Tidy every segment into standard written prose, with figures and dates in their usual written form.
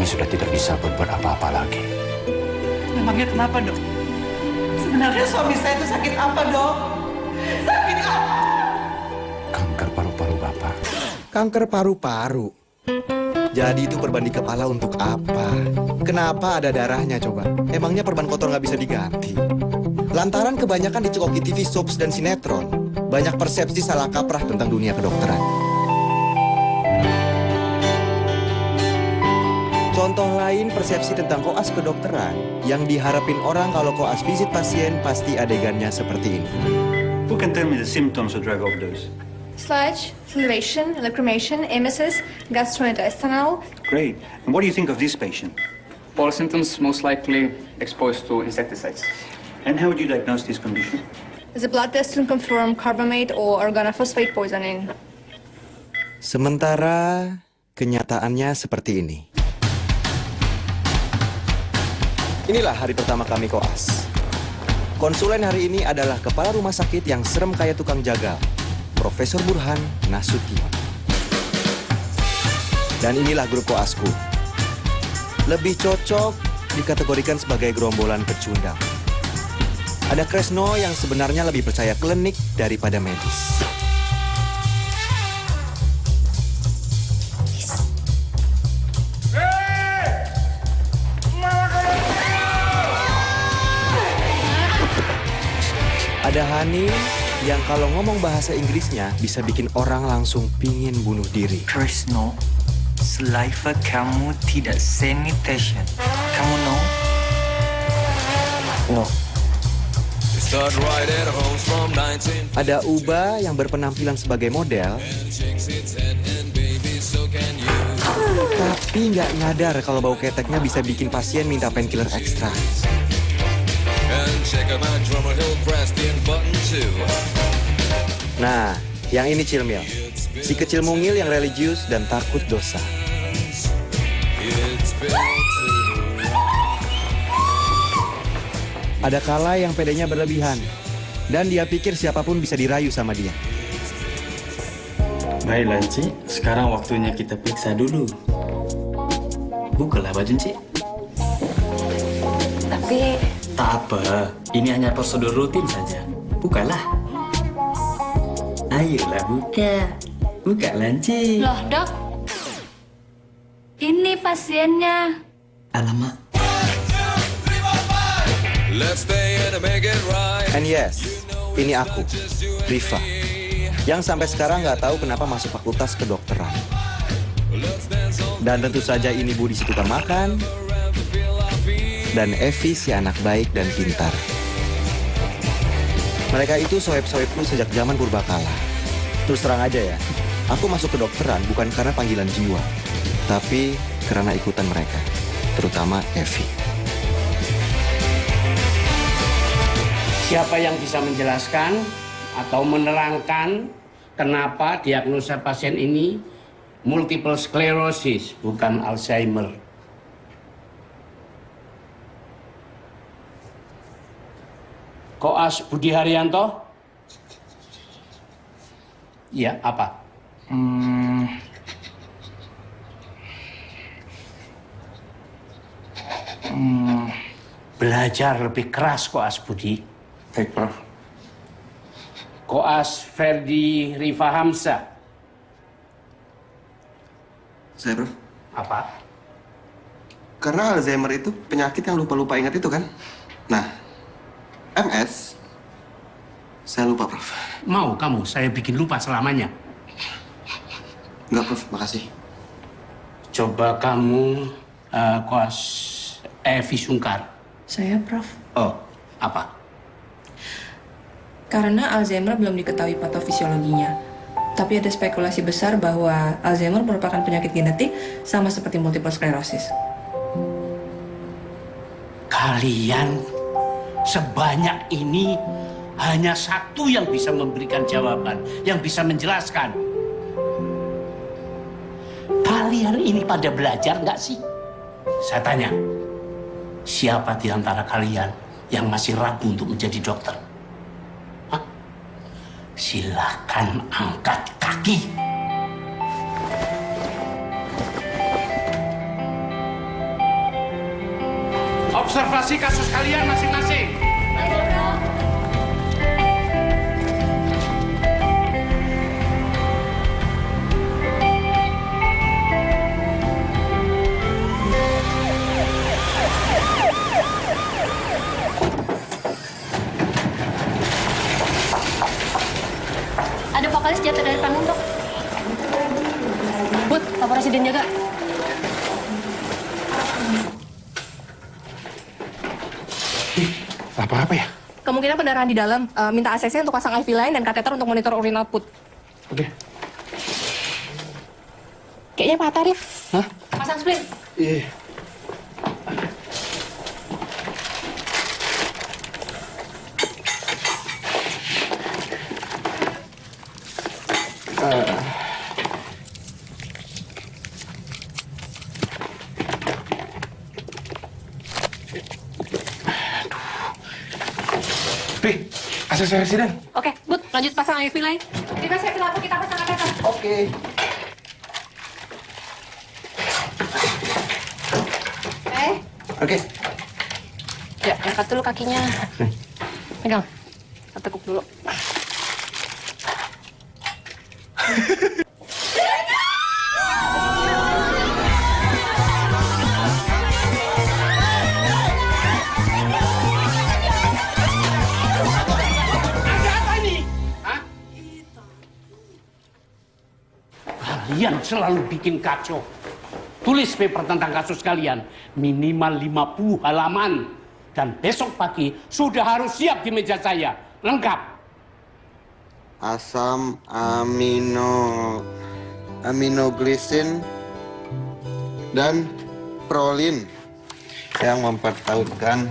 kami sudah tidak bisa berbuat apa-apa lagi. Memangnya kenapa, Dok? Sebenarnya suami saya itu sakit apa, Dok? Sakit apa? Kanker paru-paru Bapak. Kanker paru-paru. Jadi itu perban di kepala untuk apa? Kenapa ada darahnya coba? Emangnya perban kotor nggak bisa diganti? Lantaran kebanyakan dicekoki TV soaps dan sinetron, banyak persepsi salah kaprah tentang dunia kedokteran. Contoh lain persepsi tentang koas kedokteran yang diharapin orang kalau koas visit pasien pasti adegannya seperti ini. Who can tell me the symptoms of drug overdose? Sludge, salivation, lacrimation, emesis, gastrointestinal. Great. And what do you think of this patient? All symptoms most likely exposed to insecticides. And how would you diagnose this condition? The blood test can confirm carbamate or organophosphate poisoning. Sementara kenyataannya seperti ini. Inilah hari pertama kami koas. Konsulen hari ini adalah kepala rumah sakit yang serem kayak tukang jagal, Profesor Burhan Nasution. Dan inilah grup koasku. Lebih cocok dikategorikan sebagai gerombolan pecundang. Ada Kresno yang sebenarnya lebih percaya klinik daripada medis. Ada Hani yang kalau ngomong bahasa Inggrisnya bisa bikin orang langsung pingin bunuh diri. Kresno, saliva kamu tidak sanitation. Kamu know? No. Ada Uba yang berpenampilan sebagai model, tapi nggak nyadar kalau bau keteknya bisa bikin pasien minta painkiller ekstra. Nah, yang ini Cilmil, si kecil mungil yang religius dan takut dosa. Ada Kala yang pedenya berlebihan, dan dia pikir siapapun bisa dirayu sama dia. Baiklah, Cik. Sekarang waktunya kita periksa dulu. Bukalah baju, Cik. Tapi... Tak apa, ini hanya prosedur rutin saja. Bukalah. Ayolah, buka. Bukalah, Cik. Loh, Dok. Ini pasiennya. Alamak. And yes, ini aku, Riva, yang sampai sekarang nggak tahu kenapa masuk fakultas kedokteran. Dan tentu saja ini Budi si tukang makan, dan Evi si anak baik dan pintar. Mereka itu sohib-sohibku sejak zaman purbakala. Terus terang aja ya, aku masuk kedokteran bukan karena panggilan jiwa, tapi karena ikutan mereka, terutama Evi. Siapa yang bisa menjelaskan atau menerangkan kenapa diagnosa pasien ini multiple sclerosis, bukan Alzheimer? Koas Budi Haryanto? Iya, apa? Belajar lebih keras, Koas Budi. Baik, Prof. Koas Ferdi Rifa Hamzah. Saya, Prof. Apa? Karena Alzheimer itu penyakit yang lupa-lupa ingat itu kan? Nah, MS, saya lupa, Prof. Mau kamu saya bikin lupa selamanya? Enggak, Prof. Makasih. Coba kamu, Koas Evi Sungkar. Saya, Prof. Oh, apa? Karena Alzheimer belum diketahui patofisiologinya. Tapi ada spekulasi besar bahwa Alzheimer merupakan penyakit genetik sama seperti multiple sclerosis. Kalian sebanyak ini hanya satu yang bisa memberikan jawaban, yang bisa menjelaskan. Kalian ini pada belajar nggak sih? Saya tanya, siapa di antara kalian yang masih ragu untuk menjadi dokter? Silahkan angkat kaki. Observasi kasus kalian masing-masing. Ada vokalis jatuh dari panggung, Dok. Bud, Pak Presiden jaga. Apa ya? Kemungkinan pendarahan di dalam. Minta ACC untuk pasang IV line dan kateter untuk monitor urin output. Oke. Kayaknya Pak Tarif. Hah? Pasang splint. Iya. ACC Residen. Oke, Bud, lanjut pasang IV line. Kita siapin lampu, kita pasang kateter. Oke. Oke. Ya, angkat dulu kakinya. Pegang. Kita tekuk dulu. Kalian selalu bikin kacau. Tulis paper tentang kasus kalian. Minimal 50 halaman. Dan besok pagi sudah harus siap di meja saya. Lengkap. Asam aminoglisin dan prolin yang mempertautkan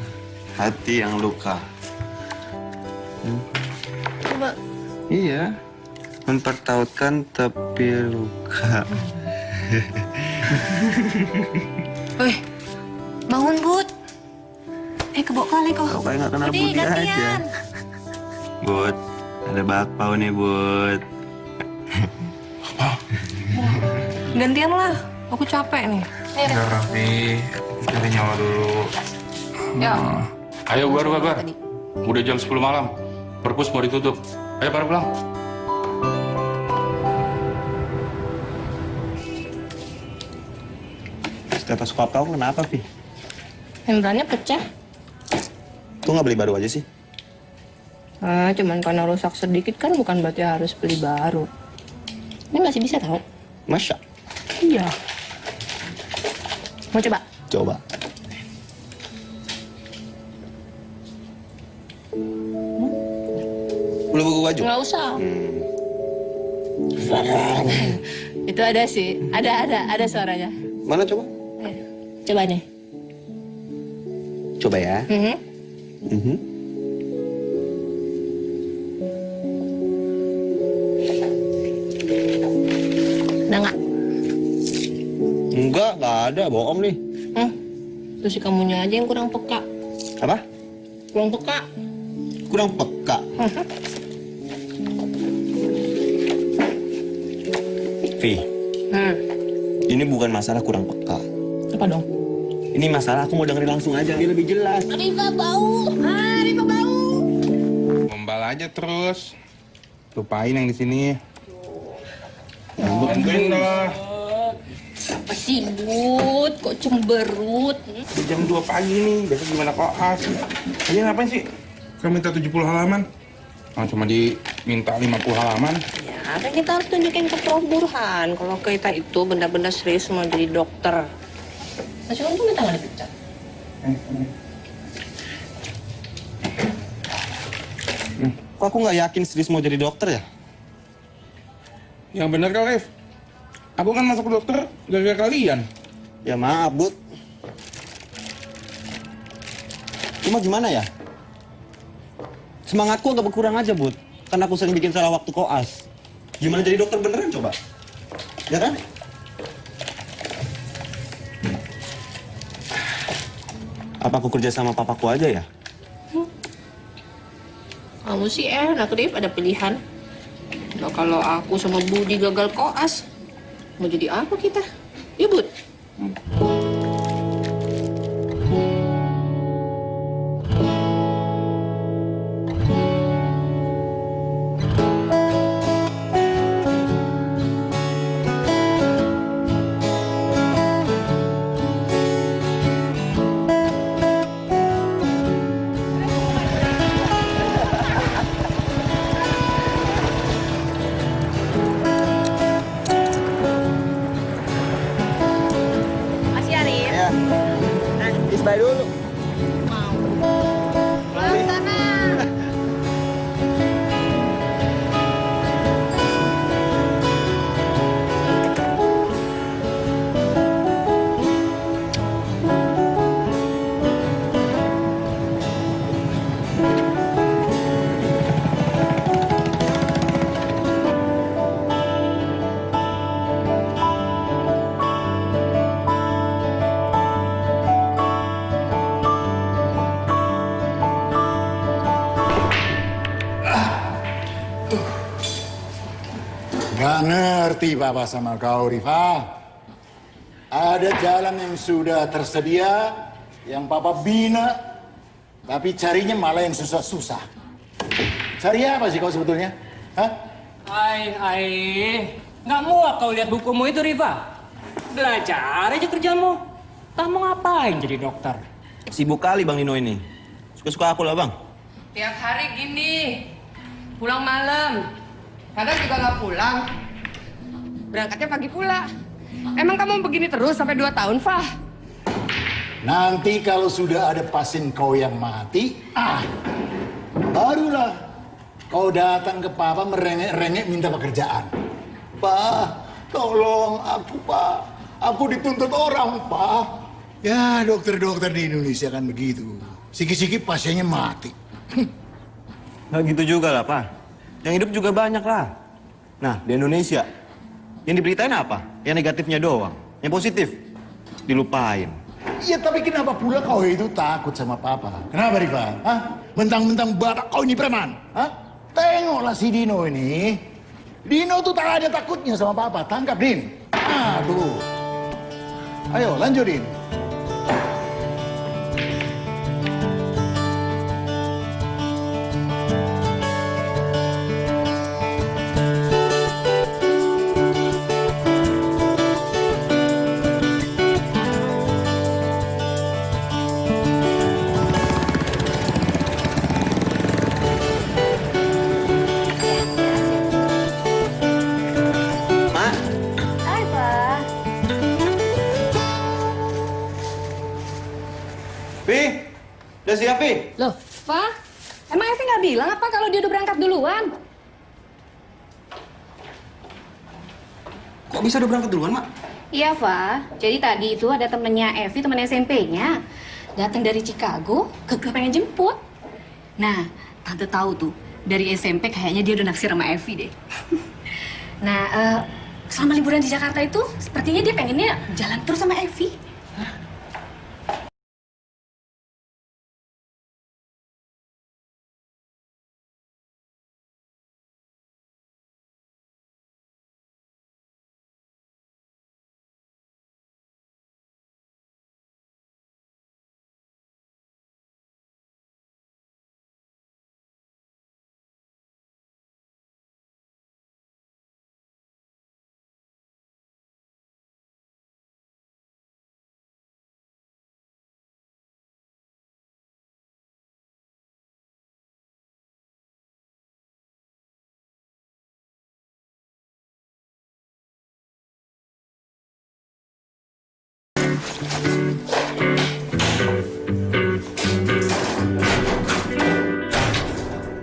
hati yang luka. Coba. Iya. Mempertautkan tepi luka. Wih, bangun, Bud. Kebok kali kau. Kau kayak nggak kenal Budi, Budi aja. gantian. Bud, ada bakpao nih, Bud. Gantian lah. Aku capek nih. Udah Raffi, cari nyawa dulu. Ya. Ayo Bar. Udah jam 10 malam. Perpus mau ditutup. Ayo pada pulang. Stetoskop kau kenapa, Pi? Membrannya pecah. Kok nggak beli baru aja sih? Cuman karena rusak sedikit kan bukan berarti harus beli baru. Ini masih bisa tahu. Masya. Iya. Mau coba? Coba. Belum buku baju? Nggak usah. Itu ada sih. Ada suaranya. Mana coba? Coba nih. Coba ya. Ada nggak? Enggak ada. Bohong nih. Terus si kamunya aja yang kurang peka. Apa? Kurang peka. Kurang peka. Vi, ini bukan masalah kurang peka. Apa dong? Ini masalah aku mau dengerin langsung aja, biar lebih jelas. Riva bau. Riva bau. Gombal aja terus. Lupain yang di sini. Bantuin lah. Apa sih, Bud? Kok cemberut? Jam 2 pagi nih, besok gimana koas? Kalian ngapain sih? Kamu minta 70 halaman? Cuma diminta 50 halaman. Ya, kan kita harus tunjukin ke Prof. Burhan kalau kita itu benar-benar serius mau jadi dokter. Masih untung kita nggak dipecat. Kok aku nggak yakin serius mau jadi dokter ya? Yang benar kali, Rif. Aku kan masuk dokter gara-gara kalian. Ya maaf, Bud. Cuma gimana ya? Semangatku agak berkurang aja, Bud. Karena aku sering bikin salah waktu koas. Gimana jadi dokter beneran coba? Ya kan? Apa aku kerja sama papaku aja ya? Kamu sih enak, Rif, ada pilihan. Nah, kalau aku sama Budi gagal koas, mau jadi apa kita? Ya, Bud? Nggak ngerti Papa sama kau, Rifa. Ada jalan yang sudah tersedia, yang Papa bina, tapi carinya malah yang susah-susah. Cari apa sih kau sebetulnya? Hah? Nggak muak kau lihat bukumu itu, Rifa. Belajar aja kerjamu. Kamu ngapain jadi dokter? Sibuk kali Bang Nino ini. Suka-suka aku lah, Bang. Tiap hari gini, pulang malam. Kadang juga nggak pulang. Berangkatnya pagi pula. Emang kamu begini terus sampai 2 tahun, Fah? Nanti kalau sudah ada pasien kau yang mati, barulah kau datang ke Papa merengek-rengek minta pekerjaan. Pak, tolong aku, Pak. Aku dituntut orang, Pak. Ya, dokter-dokter di Indonesia kan begitu. Sikit-sikit pasiennya mati. Nggak gitu juga lah, Pak. Yang hidup juga banyak lah. Nah, di Indonesia, yang diberitain apa? Yang negatifnya doang. Yang positif, dilupain. Iya, tapi kenapa pula kau itu takut sama Papa? Kenapa, Rifa? Hah? Mentang-mentang bapak kau ini preman? Hah? Tengoklah si Dino ini. Dino tuh tak ada takutnya sama Papa. Tangkap, Din. Aduh. Ayo, lanjutin. Udah siap, Pi? Loh, Pak, emang Evi nggak bilang apa kalau dia udah berangkat duluan? Kok bisa udah berangkat duluan, Mak? Iya, Pak. Jadi tadi itu ada temennya Evi, temen SMP-nya. Datang dari Chicago, keke pengen jemput. Nah, Tante tahu tuh, dari SMP kayaknya dia udah naksir sama Evi deh. Nah, selama liburan di Jakarta itu, sepertinya dia pengennya jalan terus sama Evi.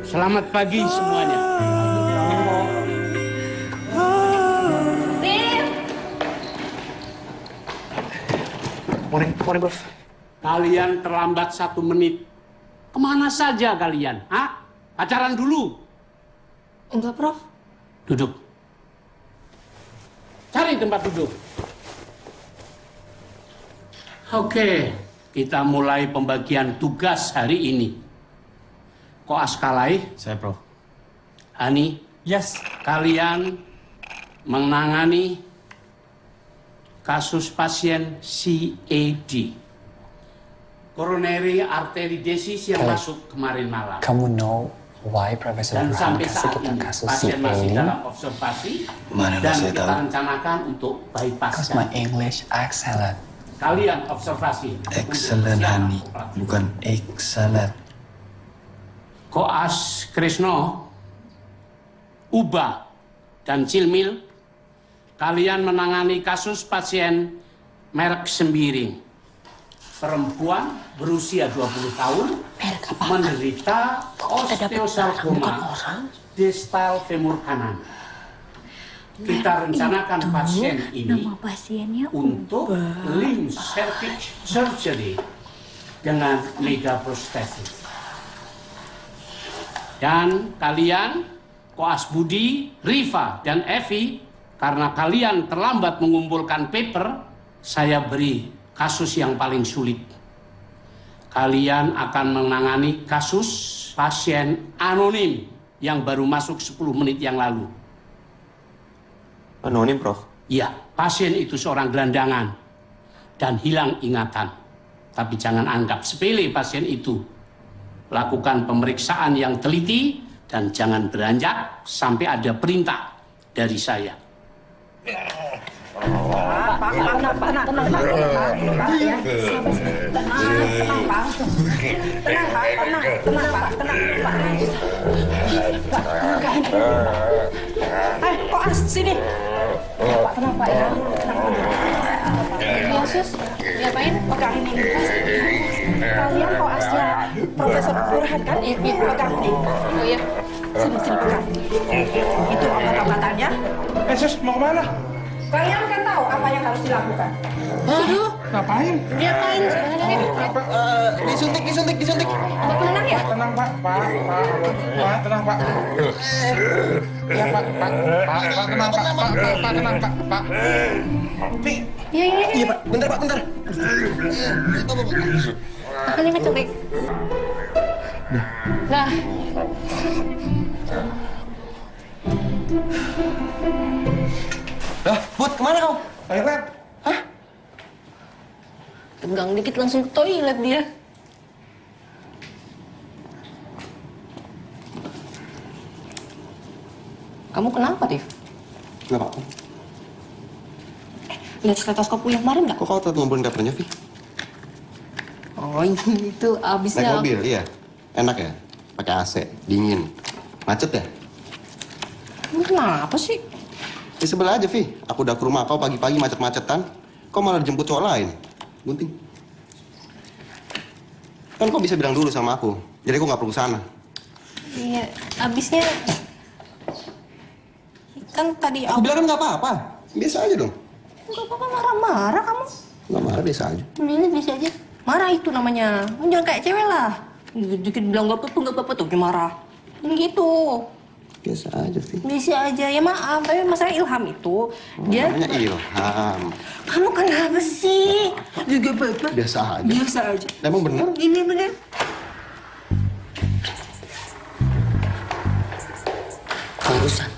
Selamat pagi semuanya. Morning, Prof. Kalian terlambat 1 menit. Kemana saja kalian? Hah? Pacaran dulu. Enggak, Prof. Duduk. Cari tempat duduk. Oke, kita mulai pembagian tugas hari ini. Koas Kalai. Saya, Prof. Hani. Yes. Kalian menangani kasus pasien CAD. Coronary artery disease yang masuk kemarin malam. Kamu know why Profesor Dan Brown sampai kasih saat kita ini, kasus pasien masih CAD? dalam observasi. Mana dan saya kita tahu? rencanakan untuk bypass. Because my English excellent. Kalian observasi. Excellent, Hani. Bukan excellent. Koas Krisno, Uba, dan Cilmil, kalian menangani kasus pasien merek Sembiring. Perempuan berusia 20 tahun, menderita osteosarkoma distal femur kanan. Kita rencanakan pasien ini untuk limb salvage surgery dengan megaprosthesis. Dan kalian, Koas Budi, Riva, dan Evi, karena kalian terlambat mengumpulkan paper, saya beri kasus yang paling sulit. Kalian akan menangani kasus pasien anonim yang baru masuk 10 menit yang lalu. Anonim, Prof? Iya, pasien itu seorang gelandangan dan hilang ingatan. Tapi jangan anggap sepele pasien itu. Lakukan pemeriksaan yang teliti dan jangan beranjak sampai ada perintah dari saya. Pak, tenang, Pak, tenang ya. Tenang, Pak. Kok sini? Pak, tenang, Pak ya. Ya, Sus. Diapain? Pegangin ini. Kalian kok asnya Profesor Burhan kan? Pegang ini. Oh iya. Sini pegang. Itu obat-obatannya. Sus, mau kemana? Kalian kan tahu apa yang harus dilakukan. Aduh. Ngapain? Diapain sebenarnya? Disuntik. Obat penenang ya? Tenang, Pak. Pak, tenang, Pak. Ya, Pak, tenang, Pak. Iya. Iya, Pak. Bentar. Makan ini cobek. Nah. Dah, Bud, kemana kau? Toilet. Hah? Tegang dikit langsung ke toilet dia. Kamu kenapa, Tif? Nggak apa-apa. Lihat stetoskopku yang kemarin nggak? Kok kau tetap ngumpulin papernya, Vi? Oh, itu abisnya. Naik mobil, iya. Enak ya? Pakai AC, dingin. Macet ya? Kenapa sih? Ya sebelah aja, Vi. Aku udah ke rumah kau pagi-pagi macet-macetan. Kau malah dijemput cowok lain. Gunting. Kan kau bisa bilang dulu sama aku. Jadi aku nggak perlu sana. Iya, abisnya kan tadi Aku bilang kan nggak apa-apa. Biasa aja dong. Nggak apa-apa, marah-marah kamu. Nggak marah, biasa aja. Ini bisa aja. Marah itu namanya. Jangan kayak cewek lah. Dikit bilang nggak apa-apa tuh marah. Gitu. Biasa aja, Vi. Bisa aja. Ya maaf, tapi masalah Ilham itu dia. Namanya Ilham. Kamu kenapa sih? Juga apa-apa. Biasa aja. Biasa aja. Emang bener? Ini bener. Barusan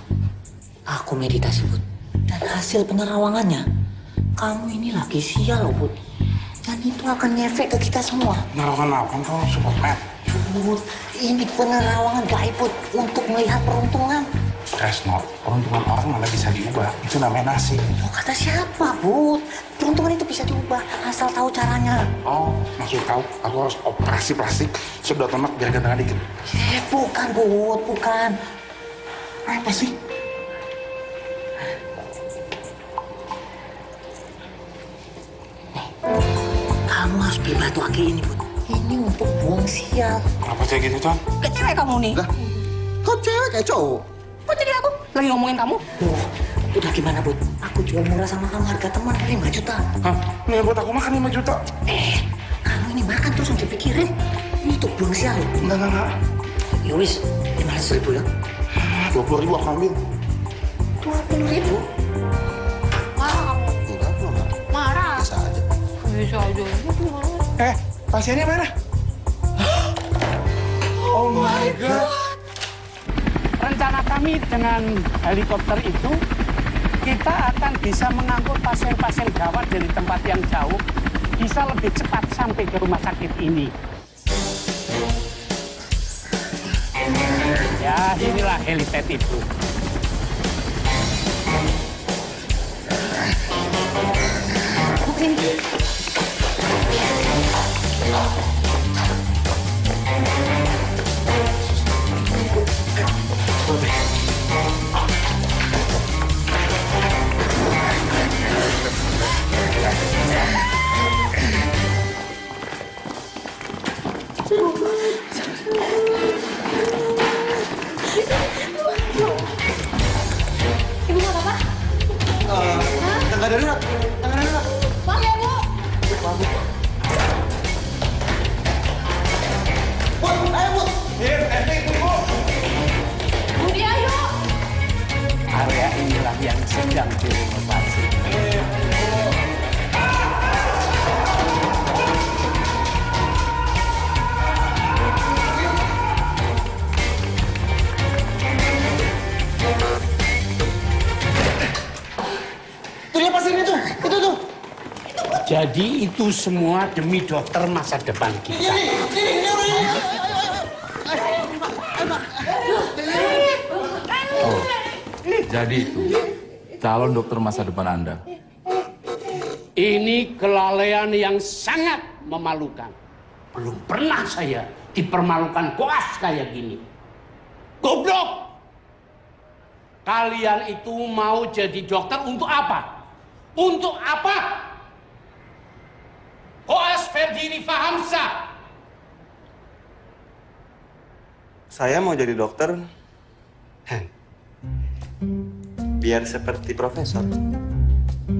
aku meditasi, Bud. Dan hasil penerawangannya, kamu ini lagi sial loh, Bud. Dan itu akan ngefek ke kita semua. Narawan apa? Kau Superman. Bud, ini penerawangan gaib, Bud, untuk melihat peruntungan. Resno, peruntungan orang mana bisa diubah. Itu namanya nasib. Oh, kata siapa, Bud? Peruntungan itu bisa diubah, asal tahu caranya. Oh, maksud kau, aku harus operasi plastik sedot lemak biar gantengan dikit. Bukan, Bud, bukan. Apa sih? Kamu harus beli batu akik ini, Bud. Ini untuk buang sial. Kenapa kayak gitu, Ton? Ke cewek kamu nih. Lah, kau cewek kayak cowok? Kok jadi aku? Lagi ngomongin kamu? Udah gimana, Bud? Aku jual murah sama kamu, harga teman 5 juta. Hah? Nih buat aku makan 5 juta. Kamu ini makan terus udah pikirin. Ini untuk buang sial. Enggak. Ya wis, 500.000 ya. 20.000 aku ambil. 20.000? Marah kamu. Enggak, aku nggak. Marah. Biasa aja. Bisa aja. Pasiennya mana? Oh my God. Rencana kami dengan helikopter itu, kita akan bisa mengangkut pasien-pasien gawat dari tempat yang jauh, bisa lebih cepat sampai ke rumah sakit ini. Ya, inilah helipad itu. Ibu nggak apa-apa? Tangga darurat. Maaf ya, Bu. Bud, ayo, Bud. Budi, ayo. Area inilah yang sedang direnovasi. Jadi itu semua demi dokter masa depan kita. Oh, jadi itu calon dokter masa depan Anda. Ini kelalaian yang sangat memalukan. Belum pernah saya dipermalukan koas kayak gini. Goblok! Kalian itu mau jadi dokter untuk apa? Untuk apa? Koas Ferdi Rifa Hamzah. Saya mau jadi dokter biar seperti profesor.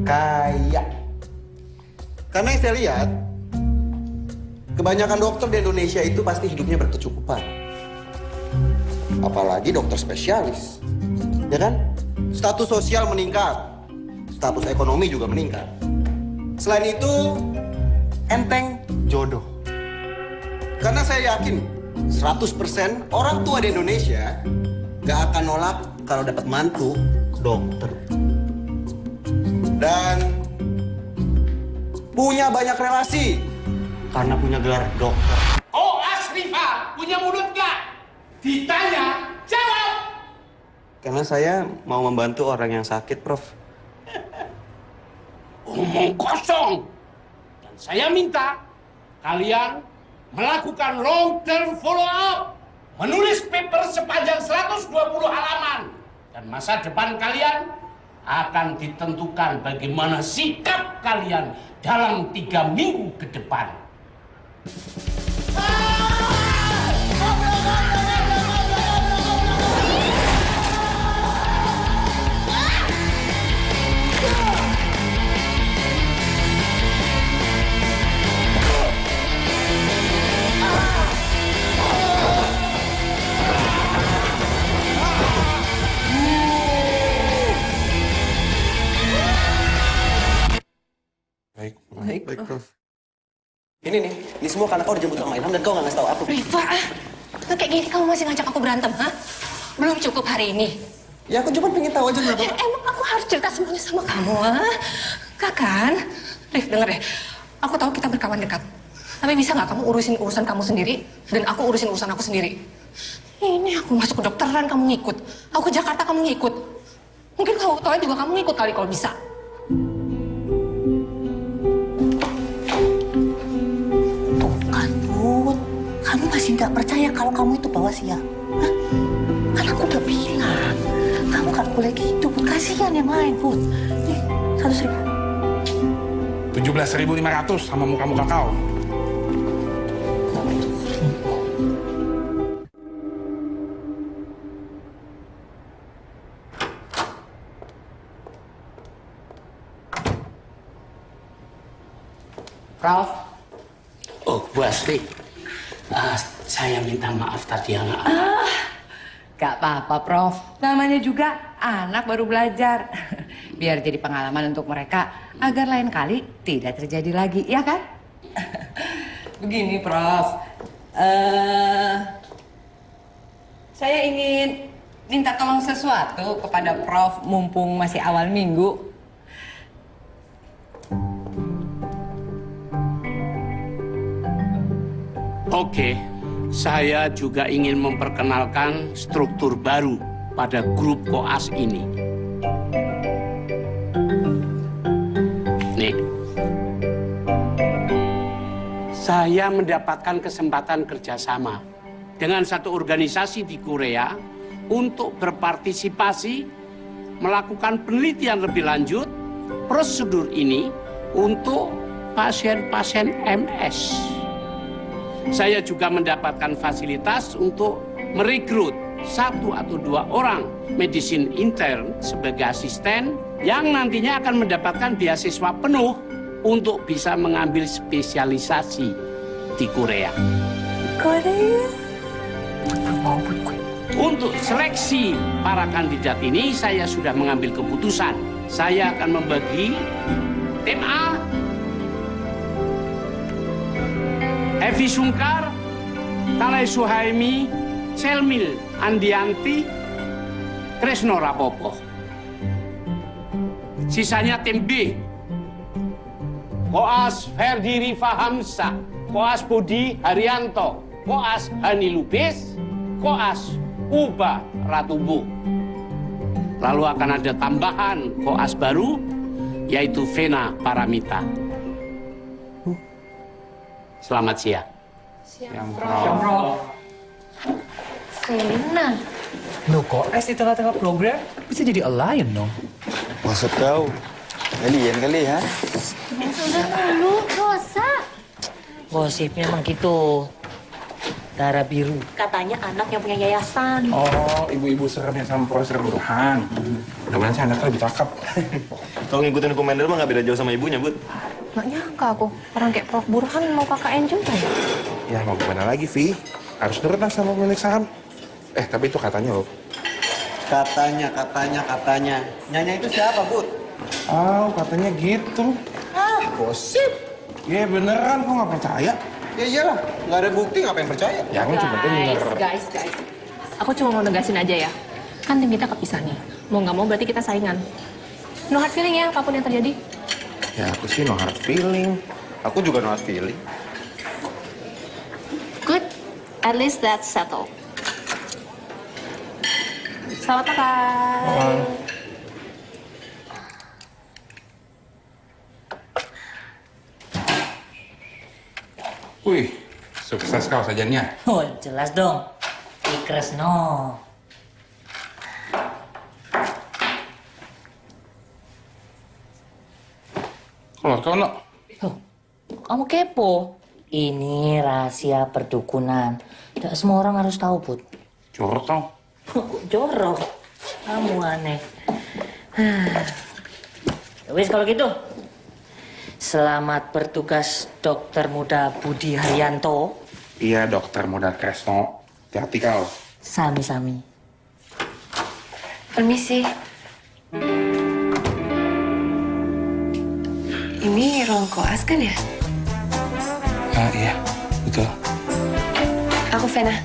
Kaya. Karena yang saya lihat, kebanyakan dokter di Indonesia itu pasti hidupnya berkecukupan. Apalagi dokter spesialis. Ya kan? Status sosial meningkat. Status ekonomi juga meningkat. Selain itu, enteng jodoh. Karena saya yakin 100% orang tua di Indonesia gak akan nolak kalau dapat mantu dokter. Dan punya banyak relasi karena punya gelar dokter. Oh, Asrifa, punya mulut gak? Ditanya, jawab! Karena saya mau membantu orang yang sakit, Prof. Omong kosong! Dan saya minta kalian melakukan long term follow up. Menulis paper sepanjang 120 halaman. Dan masa depan kalian akan ditentukan bagaimana sikap kalian dalam 3 minggu ke depan. Baik, Prof. Ini semua karena kau dijemput sama Ilham dan kau nggak ngasih tahu aku. Riva, kayak gini kamu masih ngajak aku berantem, ha? Belum cukup hari ini. Ya aku cuma pengen tahu aja kenapa. Ya, emang aku harus cerita semuanya sama kamu, ha? Gak kan? Rif, denger deh. Aku tahu kita berkawan dekat. Tapi bisa nggak kamu urusin urusan kamu sendiri dan aku urusin urusan aku sendiri? Ini aku masuk ke dokteran kamu ngikut. Aku ke Jakarta kamu ngikut. Mungkin kalau toilet juga kamu ngikut kali kalau bisa. Kamu masih nggak percaya kalau kamu itu bawa sial? Hah? Kan aku udah bilang, kamu nggak boleh gitu. Kasihan yang lain, Put. Nih, 100.000. 17.500 sama muka-muka kau. Prof. Oh, Bu Asri. Saya minta maaf tadi ya. Gak apa-apa, Prof. Namanya juga anak baru belajar. Biar jadi pengalaman untuk mereka agar lain kali tidak terjadi lagi, ya kan? Begini, Prof. Saya ingin minta tolong sesuatu kepada Prof mumpung masih awal minggu. Oke, saya juga ingin memperkenalkan struktur baru pada grup koas ini. Nih, saya mendapatkan kesempatan kerjasama dengan satu organisasi di Korea untuk berpartisipasi melakukan penelitian lebih lanjut prosedur ini untuk pasien-pasien MS. Saya juga mendapatkan fasilitas untuk merekrut 1 atau 2 orang medicine intern sebagai asisten yang nantinya akan mendapatkan beasiswa penuh untuk bisa mengambil spesialisasi di Korea. Untuk seleksi para kandidat ini saya sudah mengambil keputusan. Saya akan membagi tim A Evi Sungkar, Talai Suhaimi, Selmil Andianti, Kresno Rapopo. Sisanya tim B. Koas Ferdi Rifa Hamsa, Koas Budi Haryanto, Koas Hani Lubis, Koas Uba Ratubu. Lalu akan ada tambahan koas baru, yaitu Vena Paramita. Selamat siang. Siang, Prof. Vena. Loh kok di tengah-tengah program bisa jadi alien dong? Maksud kau, alien kali ya? Udah dulu, dosa. Gosipnya emang gitu. Darah biru. Katanya anak yang punya yayasan. Oh, ibu-ibu serem yang sama Profesor Burhan. Mudah-mudahan sih anaknya lebih cakep. Kalau ngikutin Commander mah nggak beda jauh sama ibunya, Bud. Nggak nyangka aku, orang kayak Prof Burhan mau KKN juga ya? Ya, mau gimana lagi, Vi? Harus nurut lah sama pemilik saham. Tapi itu katanya loh. Katanya. Nyanyi itu siapa, Bud? Oh, katanya gitu. Gosip. Ya beneran, kok nggak percaya? Ya iyalah, nggak ada bukti ngapain percaya. Ya, aku cuma denger. Guys. Aku cuma mau negasin aja ya. Kan tim kita kepisah nih. Mau nggak mau berarti kita saingan. No hard feeling ya, apapun yang terjadi. Ya, aku sih no hard feeling. Aku juga no hard feeling. Good. At least that's settled. Selamat makan. Wih, sukses kau sajiannya. Oh, jelas dong. Kresno. Keluar kau, no? Kamu kepo? Ini rahasia perdukunan. Tidak semua orang harus tahu, Bud. Jorok kau. Jorok. Kamu aneh. Wis kalau gitu. Selamat bertugas dokter muda Budi Haryanto. Iya, dokter muda Kresno. Hati-hati kau. Sami-sami. Permisi. Ini ruang koas kan ya? Iya, betul. Aku Vena.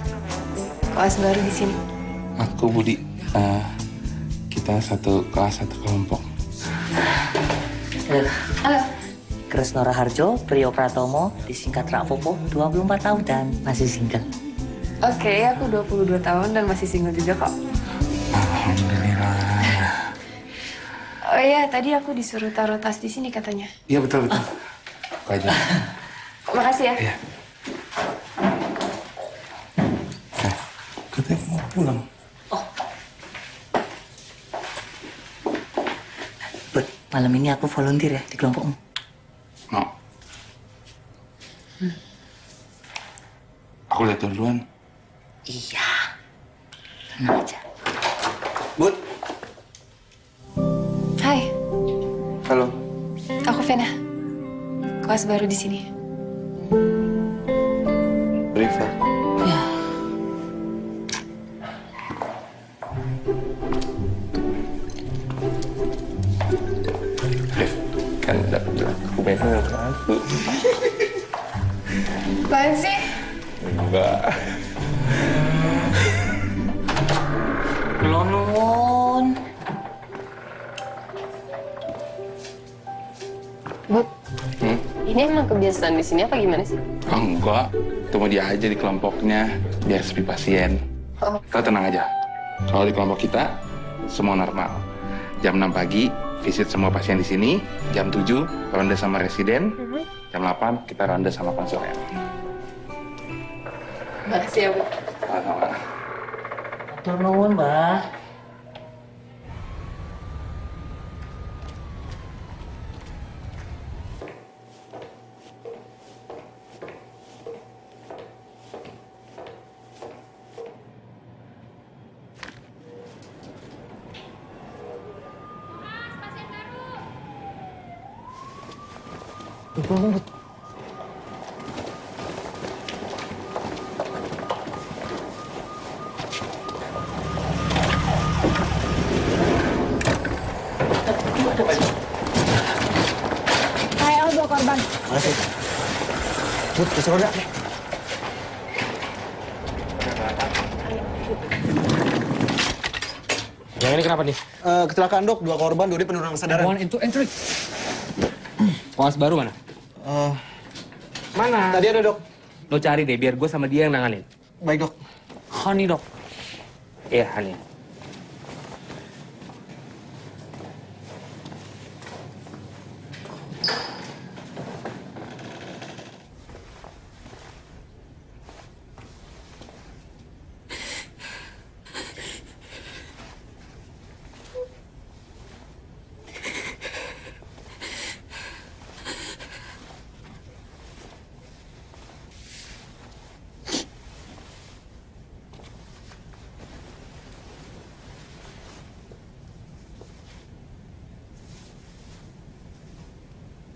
Koas baru di sini. Aku Budi. Kita satu kelas, satu kelompok. Halo. Kresno Raharjo, Priyo Pratomo, disingkat Rapopo, 24 tahun dan masih single. Oke, aku 22 tahun dan masih single juga kok. Alhamdulillah. Oh iya, tadi aku disuruh taruh tas di sini katanya. Iya, betul. Aku aja. Makasih ya. Iya. Katanya mau pulang. Bud, malam ini aku volunteer ya di kelompokmu. No. Aku lihat duluan. Iya. Tenang aja. Bud. Hai, Halo. aku Vena. Koas baru di sini. Riva. Ya. Kan udah bilang aku bener kan? Apaan sih? Enggak. Lonon. Bud, ini emang kebiasaan di sini apa gimana sih? Enggak. Tunggu dia aja di kelompoknya, biar sepi pasien. Oh. Kau tenang aja. Kalau di kelompok kita, semua normal. Jam 6 pagi, visit semua pasien di sini. Jam 7, ronde sama residen. Jam 8, kita ronde sama konsulen. Makasih ya, Bu. Sama-sama. Atur nuwun, Mbah. Bud. Hai, El, bawa korban. Makasih. Bud, kursi roda. Yang ini kenapa nih? Kecelakaan, Dok. 2 korban, 2 penurunan kesadaran. One into entry. Koas baru mana? Mana? Tadi ada, Dok. Lo cari deh, biar gue sama dia yang nanganin. Baik, Dok. Hani, Dok. Iya, Hani.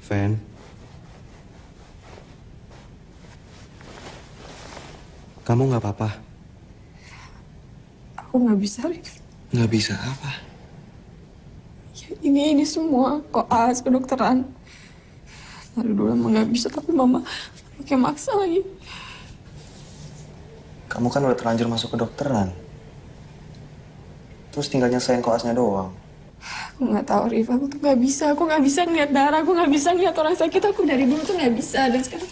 Fen. Kamu nggak apa-apa? Aku nggak bisa, Rif. Nggak bisa apa? Ya, ini semua koas kedokteran. Dari dulu emang nggak bisa, tapi mama pakai maksa lagi. Kamu kan udah terlanjur masuk kedokteran. Terus tinggal nyelesain koasnya doang. Aku nggak tahu, Rif. Aku tuh nggak bisa. Aku nggak bisa ngeliat darah. Aku nggak bisa ngeliat orang sakit. Aku dari dulu tuh nggak bisa. Dan sekarang...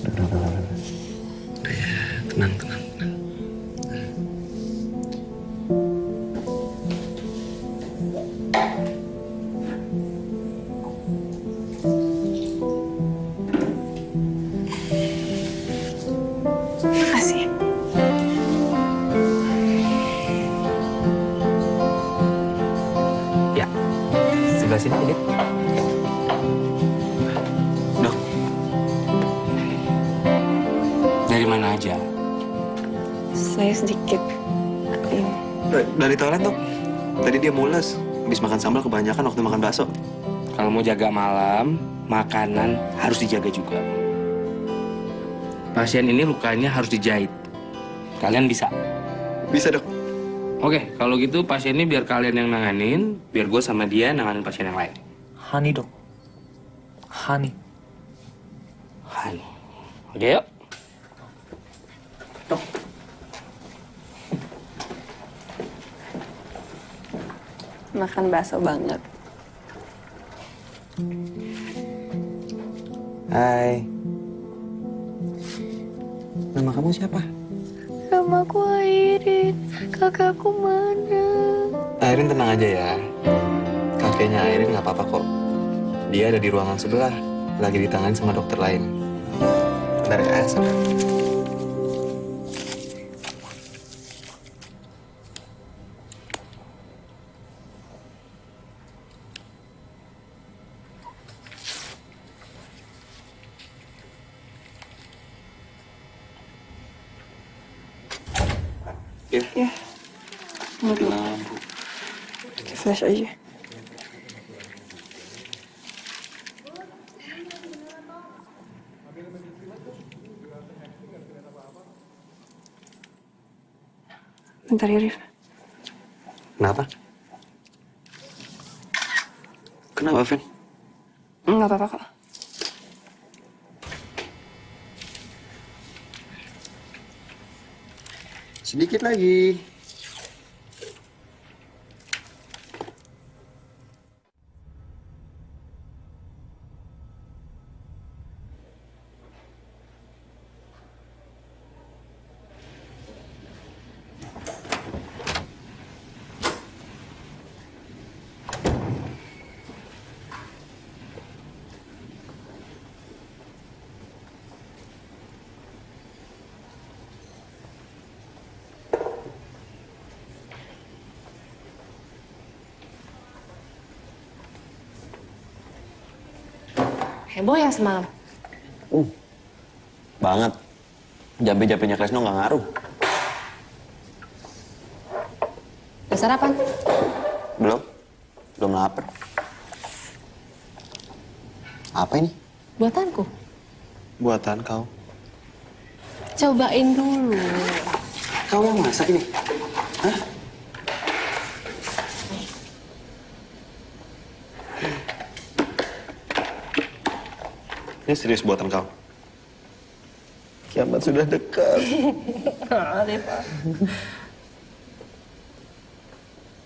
Udah ya, tenang. Makasih. Ya, sebelah sini, Udit. Dok. Dari mana aja? Saya sedikit... Dari toilet, Dok. Tadi dia mules. Habis makan sambal kebanyakan waktu makan bakso. Kalau mau jaga malam, makanan harus dijaga juga. Pasien ini lukanya harus dijahit. Kalian bisa? Bisa, Dok. Oke, kalau gitu pasien ini biar kalian yang nanganin, biar gue sama dia nanganin pasien yang lain. Hani, Dok. Hani. Oke, yuk. Makan bakso banget. Hai. Nama kamu siapa? Namaku Airin. Kakakku mana? Airin tenang aja ya. Kakeknya Airin nggak apa-apa kok. Dia ada di ruangan sebelah. Lagi ditangani sama dokter lain. Bentar ya, sabar. Ya. Mati lampu. Pakai flash aja. Bentar ya, Rif. Kenapa? Kenapa, Fen? Nggak apa-apa kok. Sedikit lagi. Heboh ya semalam? Banget. Jambe-jambenya Kresno nggak ngaruh. Udah sarapan? Belum lapar. Apa ini? Buatanku. Buatan kau. Cobain dulu. Kau yang masak ini? Hah? Ini serius buatan kau? Kiamat sudah dekat.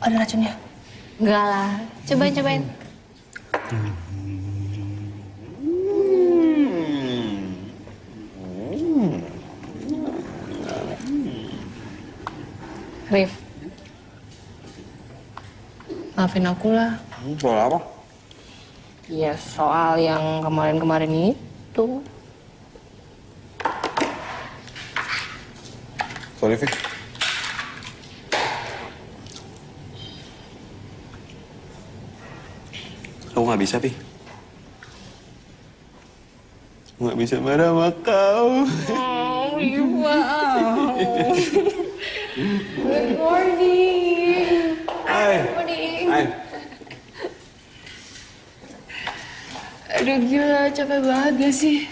Ada racunnya? Enggak lah. Cobain. Rif, maafin aku lah. Soal apa? Ya soal yang kemarin-kemarin itu. Sorry, Vi. Aku nggak bisa, Vi. Nggak bisa marah sama kau. Oh, Riva. Good morning. Hai. Good morning. Hai. Aduh gila, capek banget gak sih?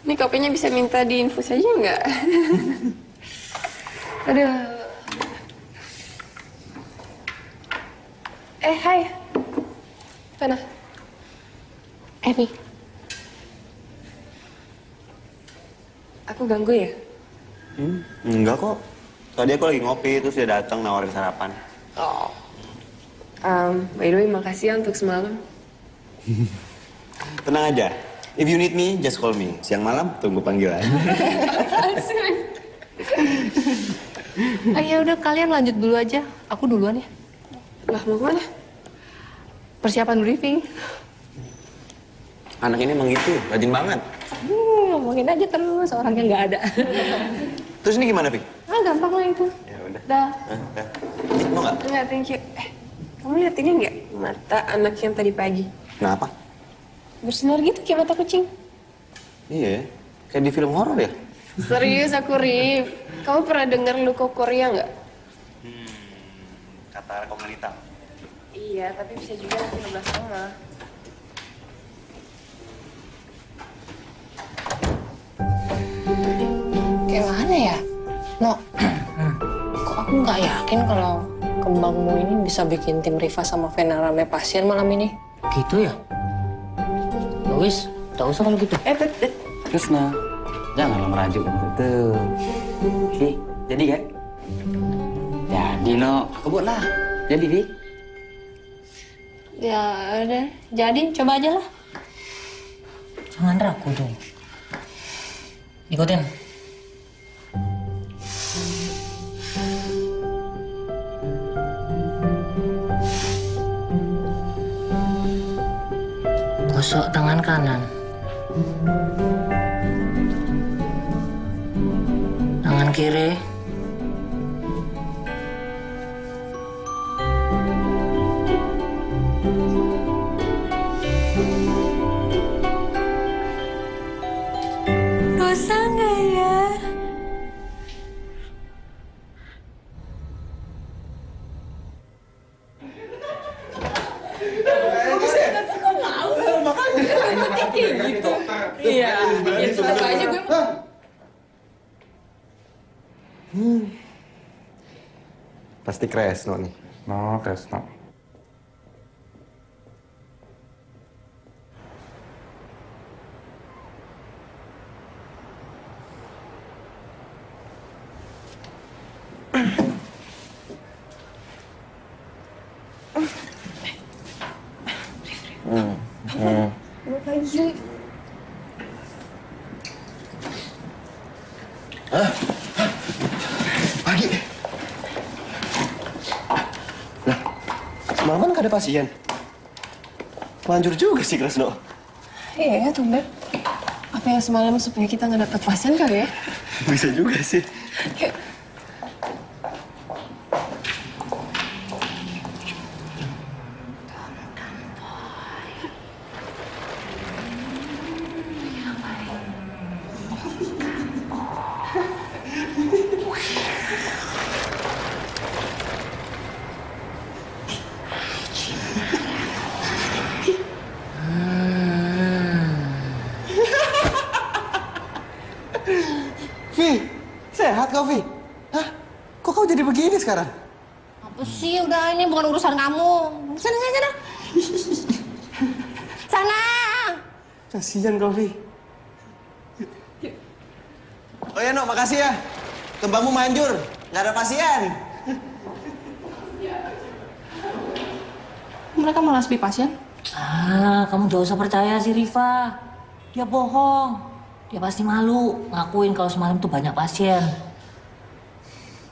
Ini kopinya bisa minta diinfus aja nggak? Aduh. Hai. Mana? Evi. Aku ganggu ya? Enggak kok. Tadi aku lagi ngopi, terus dia datang nawarin sarapan. Oh. By the way, makasih ya untuk semalam. Tenang aja. If you need me, just call me. Siang malam, tunggu panggilan. Ya udah kalian lanjut dulu aja. Aku duluan ya. Lah mau kemana? Persiapan briefing. Anak ini emang gitu, rajin banget. Ngomongin aja terus, orangnya nggak ada. Terus ini gimana, Vi? Gampang lah itu. Ya udah. Dah. Mau nggak? Enggak, thank you. Kamu lihat ini nggak? Mata anak yang tadi pagi. Kenapa? Bersinar gitu kayak mata kucing. Iya, kayak di film horor ya? Serius aku, Rif. Kamu pernah dengar Luko Korea nggak? Kata Komunita. Iya, tapi bisa juga nanti 15 setengah. Kayak mana ya? No, kok aku nggak yakin kalau kembangmu ini bisa bikin tim Riva sama Vena rame pasien malam ini. Gitu ya? Wis, tak usah kalau gitu. Krisna, janganlah merajuk begitu. Vi, jadi kan? Jadi no, kebut lah. Jadi Vi. Ya udah, jadi coba aja lah. Jangan ragu dong. Ikutin. Gosok tangan kanan. Tangan kiri. Dosa nggak ya? Iya, itu aja gue. Pasti Kresno nih. No, Kresno. Pagi. Pagi. Lah, semalam kan ada pasien. Manjur juga sih, Kresno. Iya, tumben. Apa yang semalam supaya kita nggak dapat pasien kali ya? Bisa juga sih. Yuk. Vi, sehat kau, Vi? Hah? Kok kau jadi begini sekarang? Apa sih, udah ini bukan urusan kamu. Sana, sana. Sana. Kasihan kau, Vi. Oh ya, Nok, makasih ya. Kembangmu manjur, nggak ada pasien. Mereka malah sepi pasien. Kamu gak usah percaya si Riva. Dia bohong. Dia pasti malu ngakuin kalau semalam tuh banyak pasien.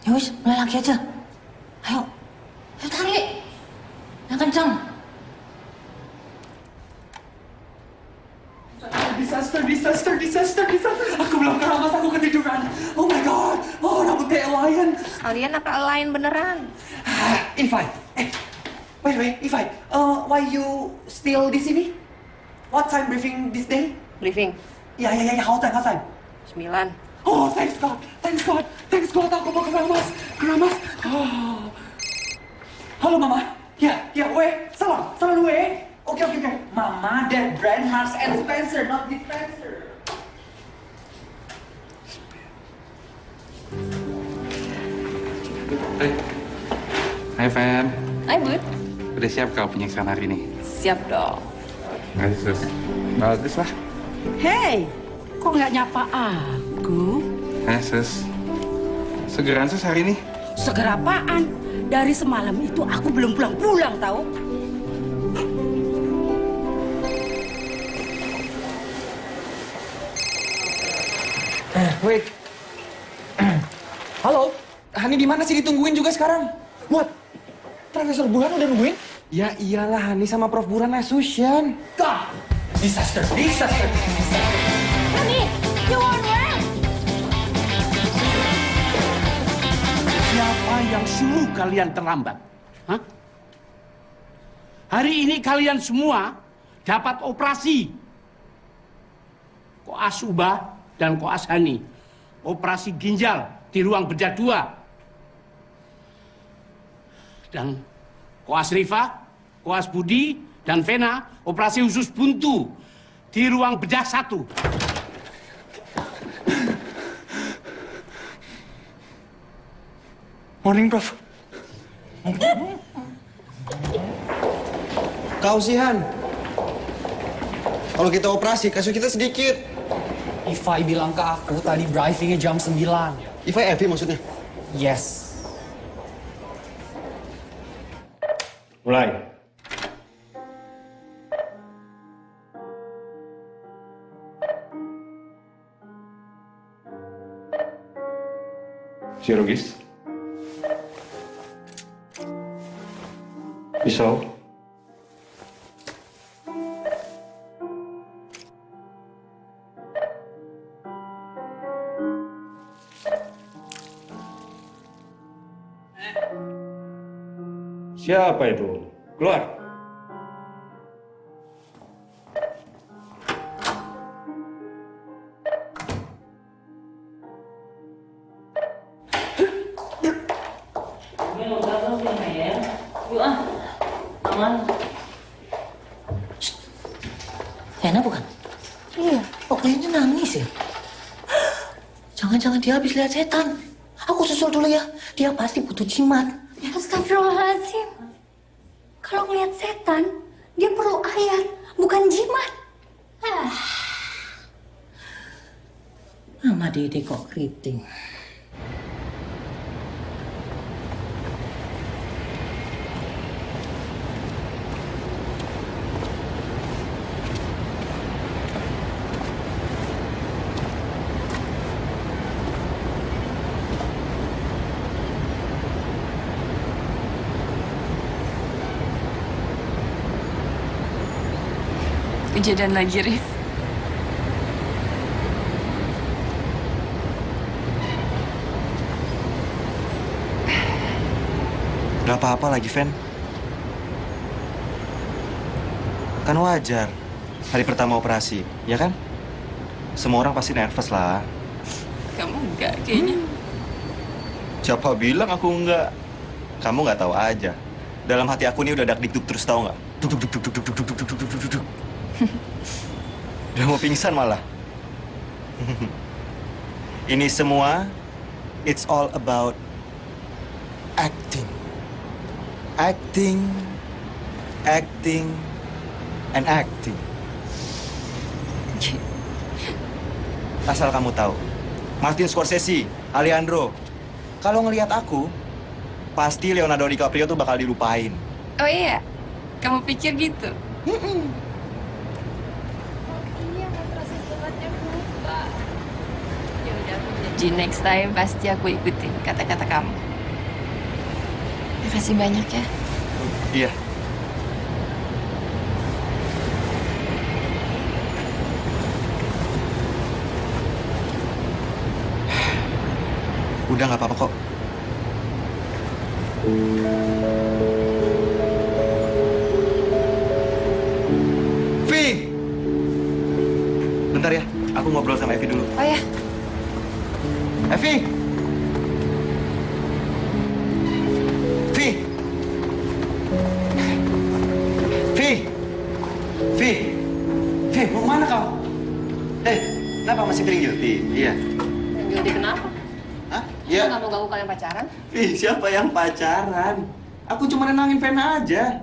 Ya wis, mulai lagi aja. Ayo. Ayo tarik. Yang kencang. Disaster. Aku belum keramas, aku ketiduran. Oh my god. Oh, rambutnya Lion. Kalian apa lain beneran? Ifai, wait, Ifai. Why you still di sini? What time briefing this day? Briefing? Ya. How time? 9. Oh, thanks God. Aku mau keramas. Oh. Halo Mama. Ya, weh. Salam weh. Oke. Mama, that brand Marks and Spencer, not dispenser. Hai Fan. Hai Bud. Udah siap kau penyiksaan hari ini? Siap dong. Bagus lah. Hei, kok nggak nyapa aku? Sus. Segeran Sus hari ini? Seger apaan? Dari semalam itu aku belum pulang tahu. Wait. Halo, Hani di mana sih, ditungguin juga sekarang? What? Profesor Burhan udah nungguin? Ya iyalah, Hani sama Prof Burhan asosian. God! Disaster. Hani, you on where? Siapa yang suruh kalian terlambat? Hah? Hari ini kalian semua dapat operasi. Koas Ubah dan Koas Hani. Operasi ginjal di ruang bedah 2. Dan Koas Riva, Koas Budi, dan Vena operasi usus buntu di ruang bedah 1. Morning, Prof. Kau sih, Han. Kalau kita operasi, kasus kita sedikit. Ifai bilang ke aku tadi briefingnya jam 9. Ifai Evi maksudnya? Yes. Mulai. Chirurgis. Pisau. Siapa itu? Keluar. Vena bukan? Iya. Kok kayaknya nangis ya? Jangan-jangan dia habis lihat setan. Aku susul dulu ya. Dia pasti butuh jimat. Astagfirullahaladzim. Kalau ngeliat setan, dia perlu ayat, bukan jimat. Mama Dede kok keriting. Kejadian lagi, Rif. Udah apa-apa lagi, Fen. Kan wajar. Hari pertama operasi, ya kan? Semua orang pasti nervous lah. Kamu enggak kayaknya. Siapa bilang aku enggak? Kamu nggak tahu aja. Dalam hati aku ini udah dak-dikduk terus, tahu nggak? Duk duk duk duk duk duk duk duk duk duk. Udah mau pingsan malah. Ini semua, it's all about acting. Acting, and acting. Asal kamu tahu, Martin Scorsese, Alejandro, kalau ngelihat aku, pasti Leonardo DiCaprio tuh bakal dilupain. Oh iya? Kamu pikir gitu? Jadi next time pasti aku ikutin kata-kata kamu. Makasih banyak ya. Iya. Udah nggak apa-apa kok. Vi! Bentar ya, aku ngobrol sama Evi dulu. Oh ya. Evi! Vi! Vi! Vi! Vi, mau kemana kau? Kenapa masih feeling guilty? Iya. Guilty kenapa? Hah? Iya. Iya. Nggak mau ganggu kalian pacaran? Vi, siapa yang pacaran? Aku cuma nenangin Vena aja.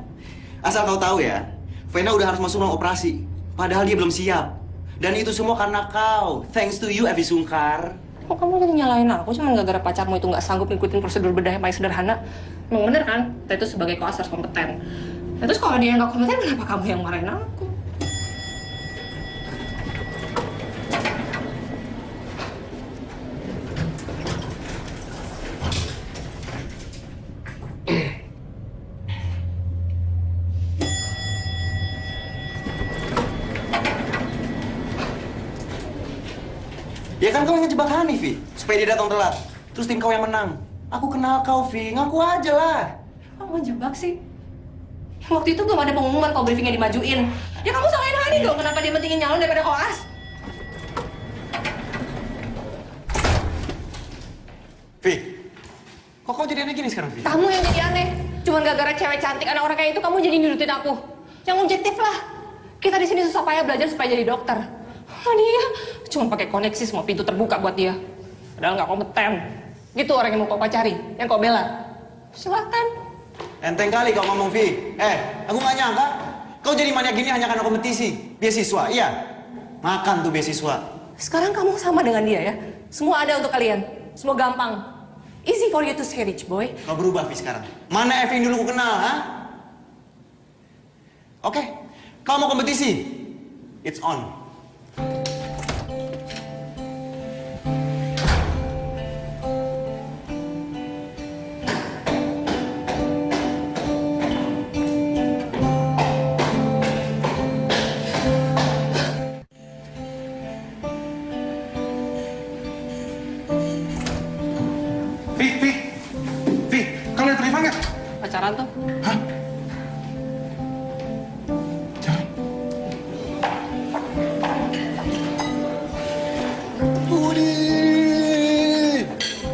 Asal kau tahu ya, Vena udah harus masuk ruang operasi. Padahal dia belum siap. Dan itu semua karena kau. Thanks to you, Evi Sungkar. Kok kamu jadi nyalahin aku cuma gara-gara pacarmu itu nggak sanggup ngikutin prosedur bedah yang paling sederhana? Emang bener kan? Kita itu sebagai koas harus kompeten. Nah, terus kalau dia nggak kompeten, kenapa kamu yang marahin aku? Ya kan kau yang ngejebak Hani, Vi. Supaya dia datang telat. Terus tim kau yang menang. Aku kenal kau, Vi. Ngaku aja lah. Kamu ngejebak sih? Waktu itu belum ada pengumuman kalau briefingnya dimajuin. Ya kamu salahin Hani dong, kenapa dia pentingin nyalon daripada koas? Vi, kok kau jadi aneh gini sekarang, Vi? Kamu yang jadi aneh. Cuman gara-gara cewek cantik anak orang kayak itu kamu jadi nyudutin aku. Yang objektif lah. Kita di sini susah payah belajar supaya jadi dokter. Dia cuma pakai koneksi semua pintu terbuka buat dia. Padahal nggak kompeten. Gitu orang yang mau kau pacari, yang kau bela. Silakan. Enteng kali kau ngomong, Vi. Aku nggak nyangka kau jadi maniak gini hanya karena kompetisi. Beasiswa, iya. Makan tuh beasiswa. Sekarang kamu sama dengan dia ya. Semua ada untuk kalian. Semua gampang. Easy for you to say rich boy. Kau berubah, Vi, sekarang. Mana Evi yang dulu ku kenal, ha? Oke, kau mau kompetisi? It's on. Vi, kau lihat Rifan nggak? Pacaran tuh. Hah?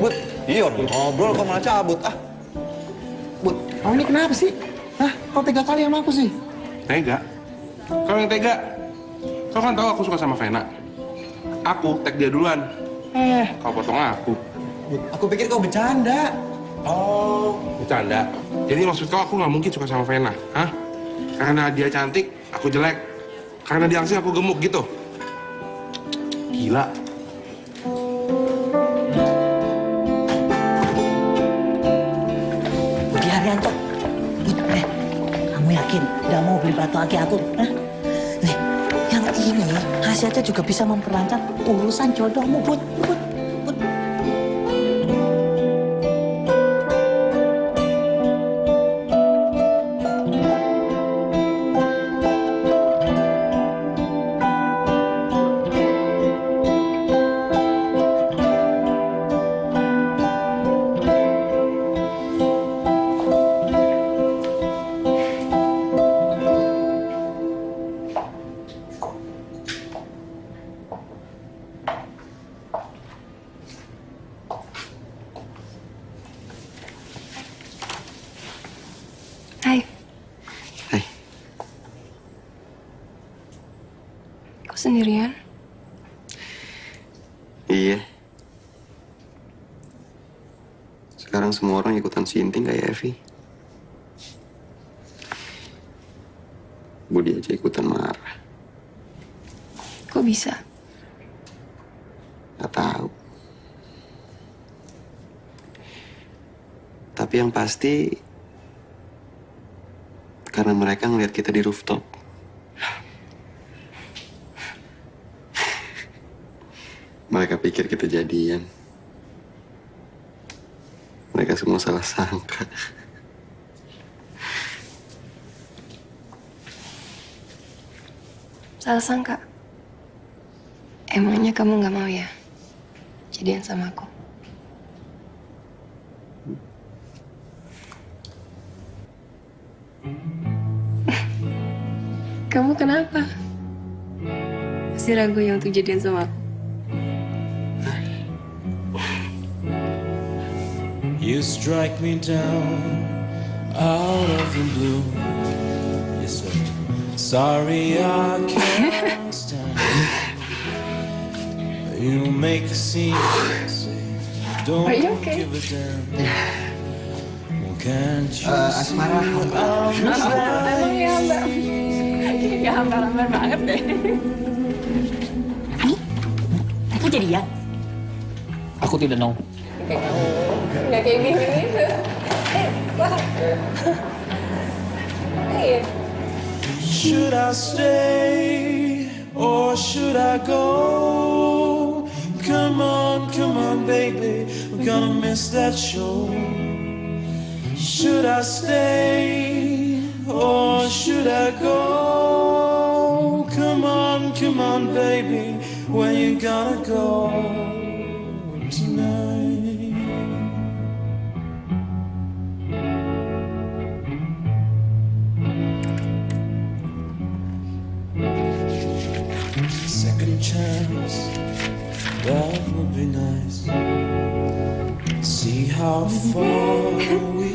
Bud, iya ngobrol kok malah cabut. Bud, kau ini kenapa sih? Kau tega kali sama aku sih? Tega? Kau yang tega? Kau kan tahu aku suka sama Vena. Aku tag dia duluan. Kau potong aku. Bud, aku pikir kau bercanda. Oh, bercanda. Jadi maksud kau aku nggak mungkin suka sama Vena, hah? Karena dia cantik, aku jelek. Karena dia angsing, aku gemuk gitu. Gila. Budi Haryanto, kamu yakin nggak mau beli batu aki aku? Nih, yang ini hasilnya juga bisa memperlancar urusan jodohmu, Bud. Hai. Hai. Kok sendirian? Iya. Sekarang semua orang ikutan sinting kayak Evi. Budi aja ikutan marah. Kok bisa? Gak tahu. Tapi yang pasti karena mereka ngeliat kita di rooftop. Mereka pikir kita jadian. Kamu salah sangka. Salah sangka? Emangnya kamu nggak mau ya jadian sama aku? Kamu kenapa? Masih ragu ya untuk jadian sama aku? You strike me down out of the blue. You said, sorry I can't stand it. You make a scene, say, don't give a damn. Well, can't you Asmara. Ya, hambar-hambar banget deh. Aku jadian? Aku tidak mau. Nggak kayak gini gitu. Should I stay or should I go? Come on, baby, we're gonna miss that show. Should I stay or should I go? Come on, baby, where you gonna go tonight? Second chance, that would be nice. See how far we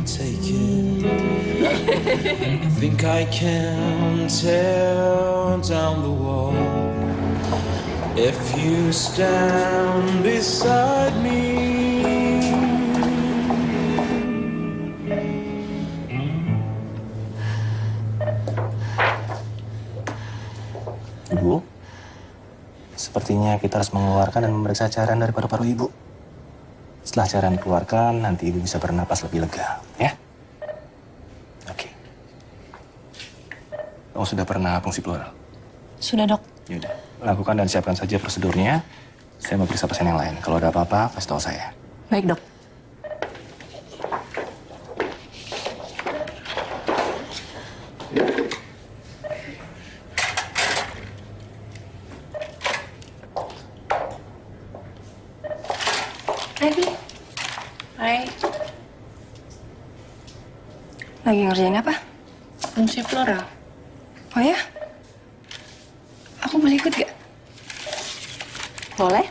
take it. I think I can tear down the wall if you stand beside me. Ibu, sepertinya kita harus mengeluarkan dan memeriksa cairan dari paru-paru ibu. Setelah cairan dikeluarkan, nanti ibu bisa bernapas lebih lega, ya? Oke. Kamu sudah pernah fungsi pleural? Sudah, Dok. Yaudah, lakukan dan siapkan saja prosedurnya. Saya mau periksa pasien yang lain. Kalau ada apa-apa, kasih tahu saya. Baik, Dok. Hai. Lagi ngerjain apa? Fungsi pleural. Oh ya? Aku boleh ikut gak? Boleh.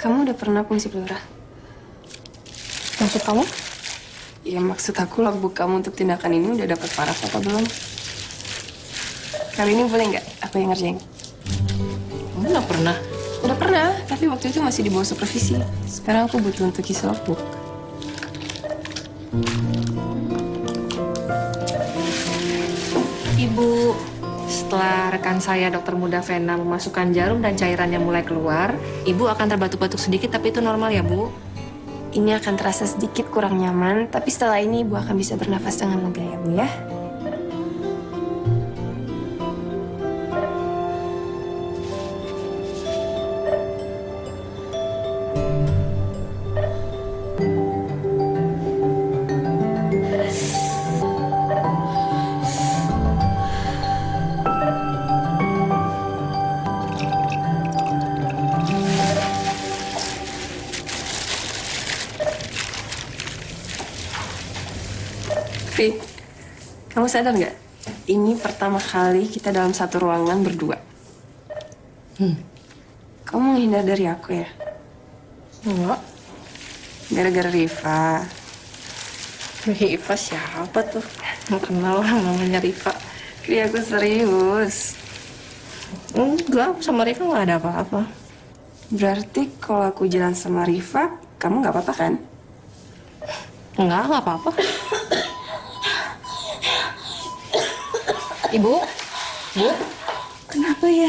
Kamu udah pernah fungsi pleural? Maksud kamu? Ya maksud aku logbook kamu untuk tindakan ini udah dapat paraf apa belum? Kali ini boleh nggak aku yang ngerjain? Kamu nggak pernah? Udah pernah, tapi waktu itu masih di bawah supervisi. Sekarang aku butuh untuk isi logbook. Ibu, setelah rekan saya Dokter Muda Vena memasukkan jarum dan cairannya mulai keluar, Ibu akan terbatuk-batuk sedikit, tapi itu normal ya, Bu? Ini akan terasa sedikit kurang nyaman, tapi setelah ini Ibu akan bisa bernafas dengan lega ya, Bu ya. Vi, kamu sadar nggak? Ini pertama kali kita dalam satu ruangan berdua. Kamu menghindar dari aku ya? Enggak. Gara-gara Riva. Riva siapa tuh? Nggak kenal namanya Riva. Kri, aku serius. Enggak, sama Riva nggak ada apa-apa. Berarti kalau aku jalan sama Riva, kamu nggak apa-apa kan? Nggak apa-apa. Ibu? Bu? Kenapa ya?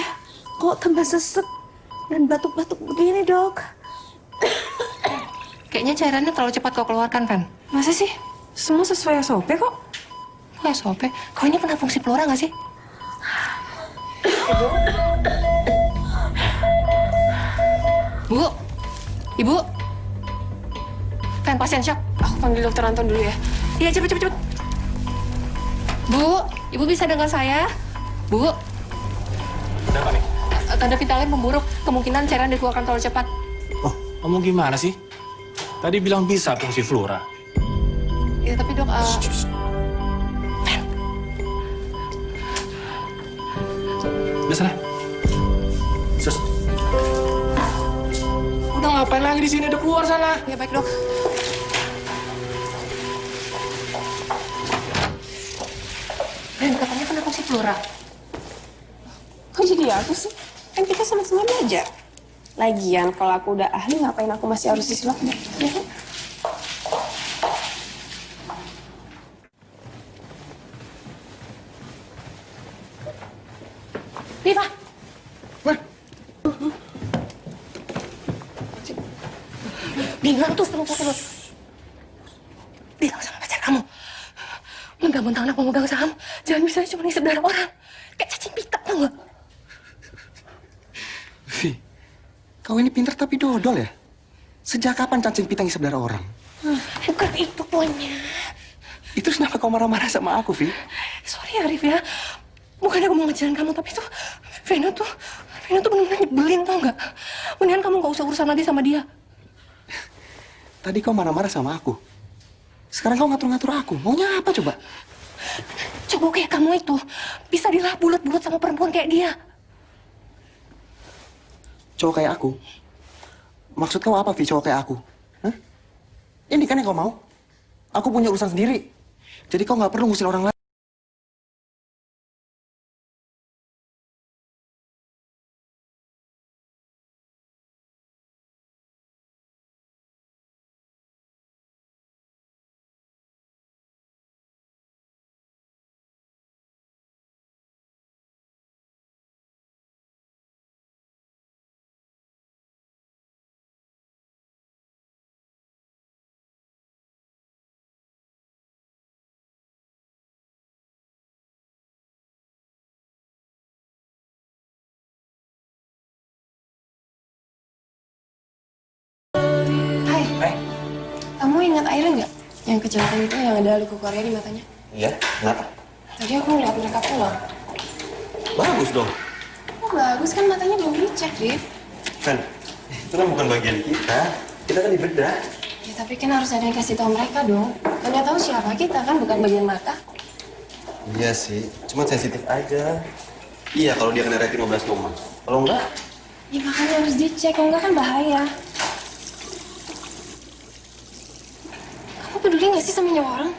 Kok tambah sesek dan batuk-batuk begini, Dok? Kayak Kayaknya cairannya terlalu cepat kau keluarkan, Fen. Masa sih? Semua sesuai SOP kok. Kok SOP? Kau ini pernah fungsi flora nggak sih? Bu, Ibu. Fen, pasien shock. Aku panggil dokter Anton dulu ya. Iya, cepet. Bu, Ibu bisa dengar saya? Bu. Ada apa nih? Tanda vitalnya memburuk. Kemungkinan cairan dikeluarkan terlalu cepat. Oh, kamu gimana sih? Tadi bilang bisa fungsi flora. Ya, tapi dok, Udah sana. Sus. Udah ngapain lagi di sini? Udah keluar sana. Ya, baik dok. Ren, katanya kena fungsi flora. Kok jadi aku sih? Kan kita sama-sama belajar. Lagian, kalau aku udah ahli, ngapain aku masih harus disulap? Ya kan? Riva! Bilang tuh sama pacar lo. Bilang sama pacar kamu. Mentang-mentang anak pemegang saham, jangan bisa cuma ngisep darah orang. Kayak cacing pita, tau gak? Vi, kau ini pintar tapi dodol ya? Sejak kapan cacing pita ngisep darah orang? Bukan itu poinnya. Itu kenapa kau marah-marah sama aku, Vi? Sorry Arif ya. Bukannya aku mau ngejalan kamu, tapi tuh Vena tuh benar-benar nyebelin, tau gak? Mendingan kamu gak usah urusan lagi sama dia. Tadi kau marah-marah sama aku. Sekarang kau ngatur-ngatur aku. Maunya apa coba? Coba kayak kamu itu bisa dilah bulat-bulat sama perempuan kayak dia. Cowok kayak aku? Maksud kau apa, Vi, cowok kayak aku? Hah? Ini kan yang kau mau? Aku punya urusan sendiri. Jadi kau nggak perlu ngusin orang lain. Kamu ingat Airen nggak? Yang kecelakaan itu yang ada luka Korea di matanya. Iya, kenapa? Tadi aku ngeliat mereka pulang. Bagus dong. Oh bagus kan matanya belum dicek, Div. Kan, itu kan bukan bagian kita. Kita kan dibedah. Ya tapi kan harus ada yang kasih tahu mereka dong. Kan nggak tahu siapa kita kan, bukan bagian mata. Iya sih, cuma sensitif aja. Iya, kalau dia kena retinoblastoma. Kalau enggak, Ya makanya harus dicek, kalau nggak kan bahaya. Kamu peduli nggak sih sama nyawa orang?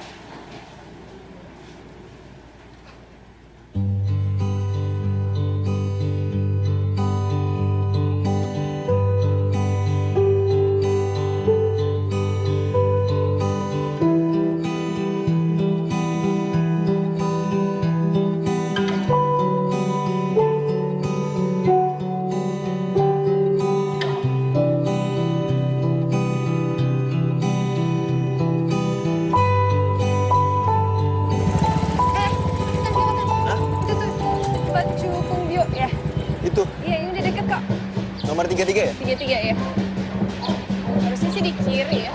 nomor 33 ya? 33 ya. Harusnya sih di kiri ya.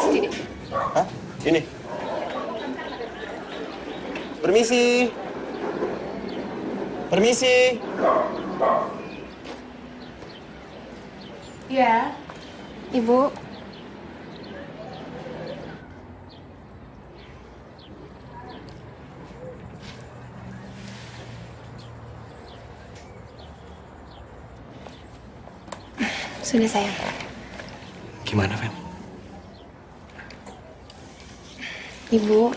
Sini. Hah? Ini. Permisi. Permisi. Iya. Ibu. Sudah sayang. Gimana, Fen? Ibu,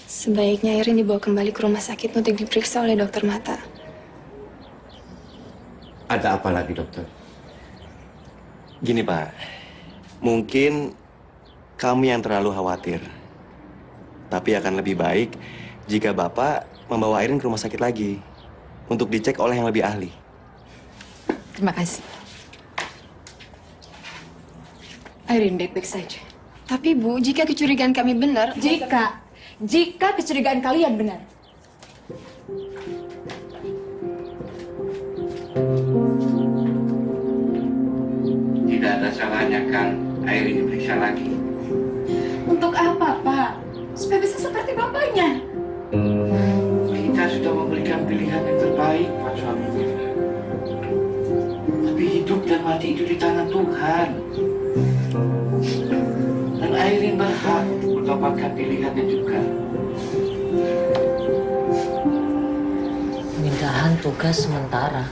sebaiknya Irin dibawa kembali ke rumah sakit untuk diperiksa oleh dokter mata. Ada apa lagi, dokter? Gini, Pak. Mungkin kamu yang terlalu khawatir. Tapi akan lebih baik jika Bapak membawa Airin ke rumah sakit lagi untuk dicek oleh yang lebih ahli. Terima kasih. Airin baik-baik saja. Tapi Bu, jika kecurigaan kami benar... Jika kecurigaan kalian benar. Tidak ada salahnya kan Airin diperiksa lagi. Untuk apa, Pak? Supaya bisa seperti bapaknya. Kita sudah memberikan pilihan yang terbaik buat suaminya. Tapi hidup dan mati itu di tangan Tuhan. Dan Airin berhak mendapatkan pilihannya juga. Pemindahan tugas sementara.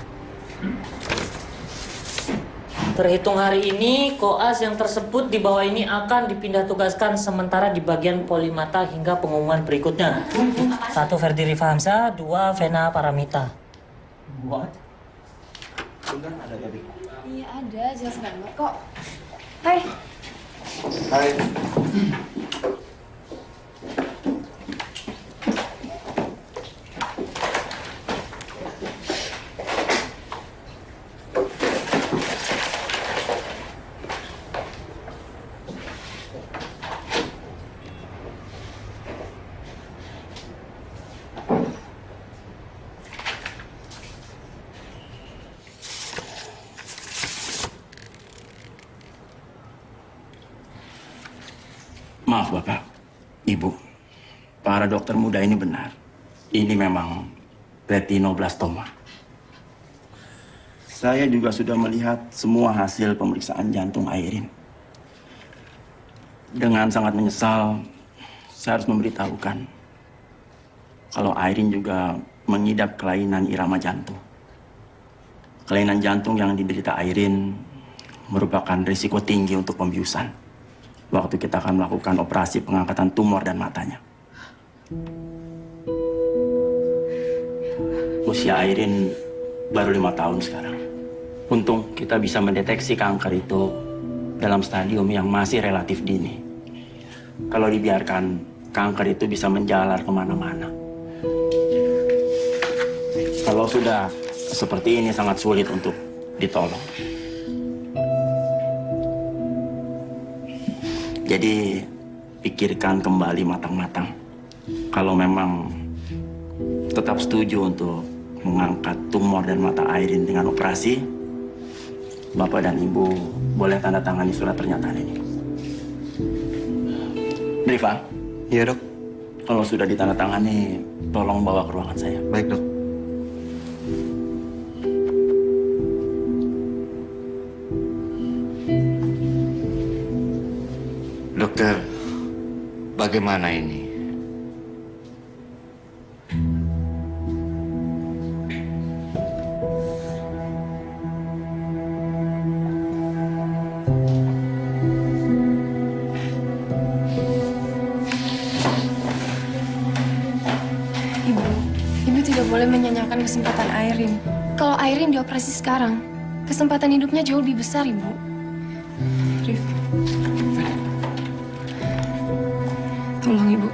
Terhitung hari ini, koas yang tersebut di bawah ini akan dipindah tugaskan sementara di bagian Polimata hingga pengumuman berikutnya. 1 Ferdi Rifahamsa, 2 Vena Paramita. What? Bener ada Gabi? Iya ada, jelas banget kok. Hai. Hai. Maaf Bapak, Ibu, para dokter muda ini benar. Ini memang retinoblastoma. Saya juga sudah melihat semua hasil pemeriksaan jantung Airin. Dengan sangat menyesal, saya harus memberitahukan kalau Airin juga mengidap kelainan irama jantung. Kelainan jantung yang diderita Airin merupakan risiko tinggi untuk pembiusan waktu kita akan melakukan operasi pengangkatan tumor dan matanya. Usia Airin baru 5 tahun sekarang. Untung kita bisa mendeteksi kanker itu dalam stadium yang masih relatif dini. Kalau dibiarkan, kanker itu bisa menjalar kemana-mana. Kalau sudah seperti ini sangat sulit untuk ditolong. Jadi pikirkan kembali matang-matang. Kalau memang tetap setuju untuk mengangkat tumor dan mata Airin dengan operasi, Bapak dan Ibu boleh tanda tangani surat pernyataan ini. Driva? Iya dok. Kalau sudah ditandatangani, tolong bawa ke ruangan saya. Baik dok. Dokter, bagaimana ini? Ibu tidak boleh menyanyikan kesempatan Airin. Kalau Airin dioperasi sekarang, kesempatan hidupnya jauh lebih besar, Ibu. Rif. Tolong, Ibu.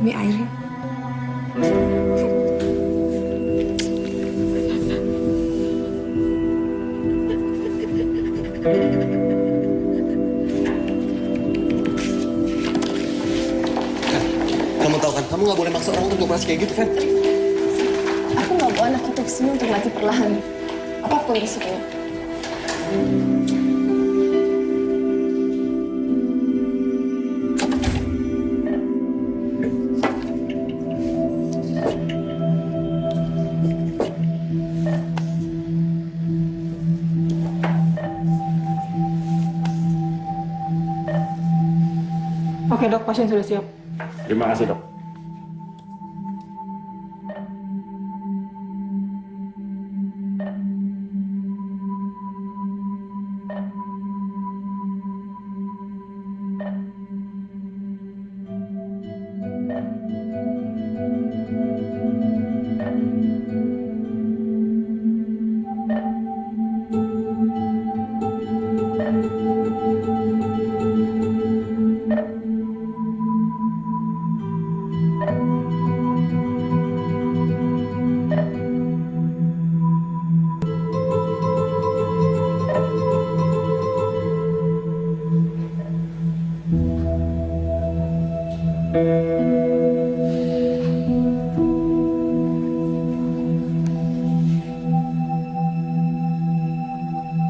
Demi Airin. Kamu tahu kan, kamu nggak boleh maksa orang untuk operasi kayak gitu, Fen. Aku nggak bawa anak itu kesini untuk mati perlahan. Apapun risikonya. Oke dok, pasien sudah siap. Terima kasih dok.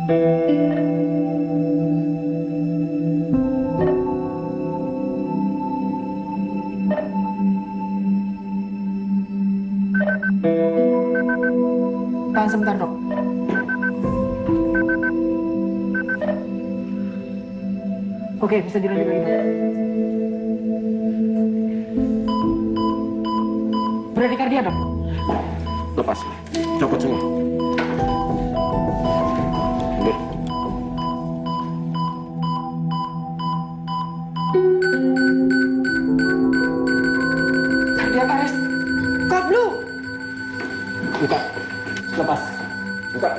Tahan sebentar, Dok. Oke, bisa dilanjut lagi, Dok. Bradikardia, Dok. Lepas. Copot semua. Mundur. Kardiak arrest. Kablu. Buka. Lepas. Buka.